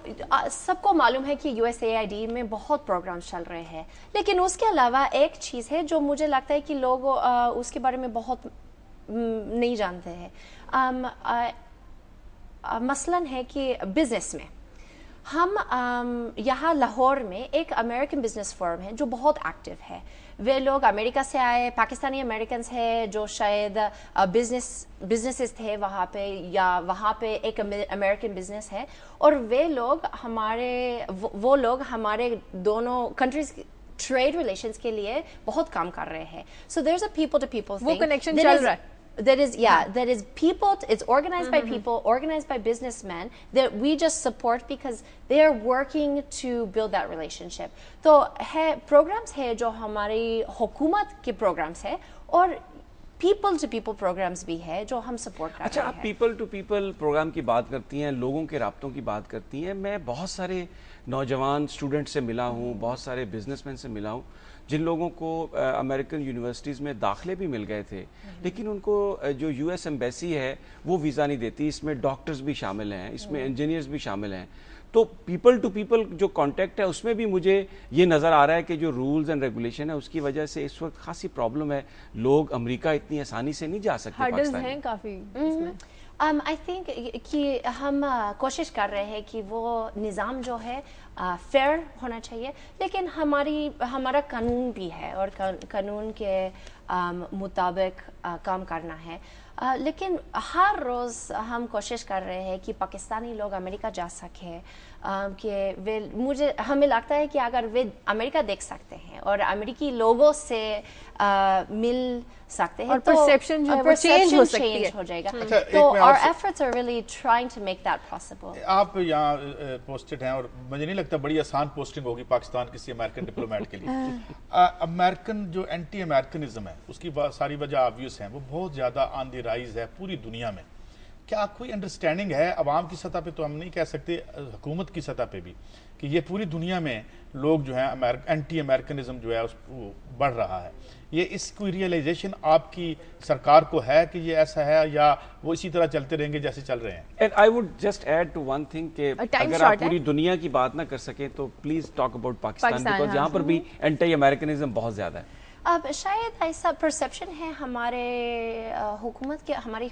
सबको मालूम है कि USAID में बहुत प्रोग्राम्स चल रहे हैं, लेकिन उसके अलावा एक चीज़ है जो मुझे लगता है कि लोग उसके बारे में बहुत नहीं जानते हैं. मसलन है कि बिजनेस में हम यहाँ लाहौर में एक अमेरिकन बिजनेस फर्म है जो बहुत एक्टिव है. वे लोग अमेरिका से आए, पाकिस्तानी अमेरिकन्स हैं जो शायद बिजनेसेस थे वहाँ पे, या वहाँ पे एक अमेरिकन बिजनेस है, और वो लोग हमारे दोनों कंट्रीज ट्रेड रिलेशंस के लिए बहुत काम कर रहे हैं. So there is a people to people thing, वो कनेक्शन चल रहा है. that is people, it's organized by people, organized by businessmen that we just support because they are working to build that relationship. तो है programs है जो हमारी हुकूमत के programs है, और people to people programs भी है जो हम support कर रहे हैं. अच्छा, आप people to people program की बात करती हैं, लोगों के राब्तों की बात करती हैं. मैं बहुत सारे नौजवान स्टूडेंट से मिला हूँ, बहुत सारे बिजनेसमैन से मिला हूँ जिन लोगों को अमेरिकन यूनिवर्सिटीज़ में दाखिले भी मिल गए थे, लेकिन उनको जो US एम्बेसी है वो वीज़ा नहीं देती. इसमें डॉक्टर्स भी शामिल हैं, इसमें इंजीनियर्स भी शामिल हैं. तो पीपल टू पीपल जो कांटेक्ट है उसमें भी मुझे ये नज़र आ रहा है कि जो रूल्स एंड रेगुलेशन है उसकी वजह से इस वक्त खासी प्रॉब्लम है. लोग अमेरिका इतनी आसानी से नहीं जा सकते. हर्डल्स हैं काफ़ी इसमें. आई थिंक कि हम कोशिश कर रहे हैं कि वो निज़ाम जो है फेयर होना चाहिए, लेकिन हमारा कानून भी है और कानून के मुताबिक काम करना है. लेकिन हर रोज़ हम कोशिश कर रहे हैं कि पाकिस्तानी लोग अमेरिका जा सके, कि हमें लगता है कि अगर वे अमेरिका देख सकते हैं और अमेरिकी लोगों से मिल सकते हैं और परसेप्शन जो है वो चेंज हो जाएगा. तो our efforts are really trying to make that possible. आप यहाँ पोस्टेड हैं और मुझे नहीं लगता बड़ी आसान पोस्टिंग होगी पाकिस्तान किसी अमेरिकन डिप्लोमेट के लिए. अमेरिकन जो एंटी अमेरिकनिज्म है उसकी सारी वजह ऑब्वियस है, वो बहुत ज़्यादा ऑन द राइज है पूरी दुनिया में. क्या कोई अंडरस्टैंडिंग है अवाम की सतह पे, तो हम नहीं कह सकते, हुकूमत की सतह पे भी, कि ये पूरी दुनिया में लोग जो है एंटी अमेरिकनिज्म जो है उस बढ़ रहा है? ये इसकी रियलाइजेशन आपकी सरकार को है कि ये ऐसा है, या वो इसी तरह चलते रहेंगे जैसे चल रहे हैं? And I would just add to one thing कि अगर आप पूरी दुनिया की बात ना कर सकें तो please talk about Pakistan, because यहाँ पर भी एंटी अमेरिकनिज्म बहुत ज्यादा है. अब शायद ऐसा परसेप्शन है हमारी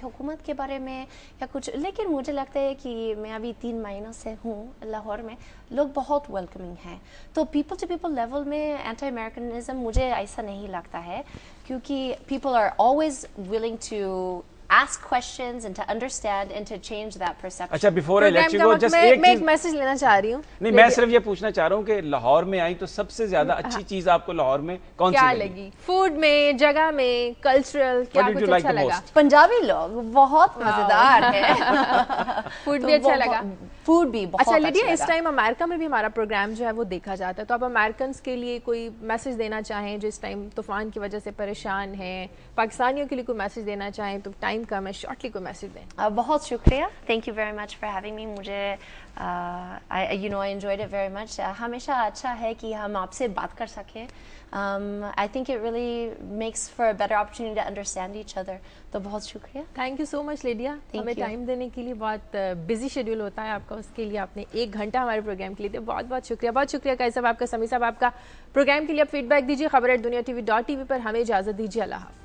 हुकूमत के बारे में या कुछ, लेकिन मुझे लगता है कि मैं अभी 3 महीनों से हूँ लाहौर में, लोग बहुत वेलकमिंग हैं. तो पीपल टू पीपल लेवल में एंटी अमेरिकनिज्म मुझे ऐसा नहीं लगता है, क्योंकि people are always willing to ask questions and to understand and to change that perception. अच्छा, before I let you go, just मैं एक मैसेज लेना चाह रही हूँ. नहीं, मैं सिर्फ ये पूछना चाह रहा हूँ कि लाहौर में आई तो सबसे ज्यादा अच्छी चीज आपको लाहौर में कौन सी लगी? फूड में, जगह में, कल्चरल, क्या कुछ अच्छा लगा? पंजाबी लोग बहुत मजेदार हैं. फूड भी अच्छा लगा. फूड भी बहुत अच्छा लिडिया, इस टाइम अमेरिका में भी हमारा प्रोग्राम जो है वो देखा जाता है, तो आप अमेरिकन्स के लिए कोई मैसेज देना चाहें जो इस टाइम तूफान की वजह से परेशान हैं, पाकिस्तानियों के लिए कोई मैसेज देना चाहें तो टाइम कम है, शॉर्टली कोई मैसेज दें. बहुत शुक्रिया, thank you very much for having me. मुझे I enjoyed it very much. हमेशा अच्छा है कि हम आपसे बात कर सकें. I think it really makes for a better opportunity to understand each other. तो बहुत शुक्रिया. Thank you so much Lydia, हमें टाइम देने के लिए. बहुत बिजी शेड्यूल होता है आपका, उसके लिए आपने 1 घंटा हमारे प्रोग्राम के लिए दिया. बहुत बहुत शुक्रिया. बहुत शुक्रिया काजी साहब आपका, समी साहब आपका. प्रोग्राम के लिए आप फीडबैक दीजिए खबर@duniatv.tv पर. हमें इजाज़त दीजिए. अल्लाह हाफ़िज़.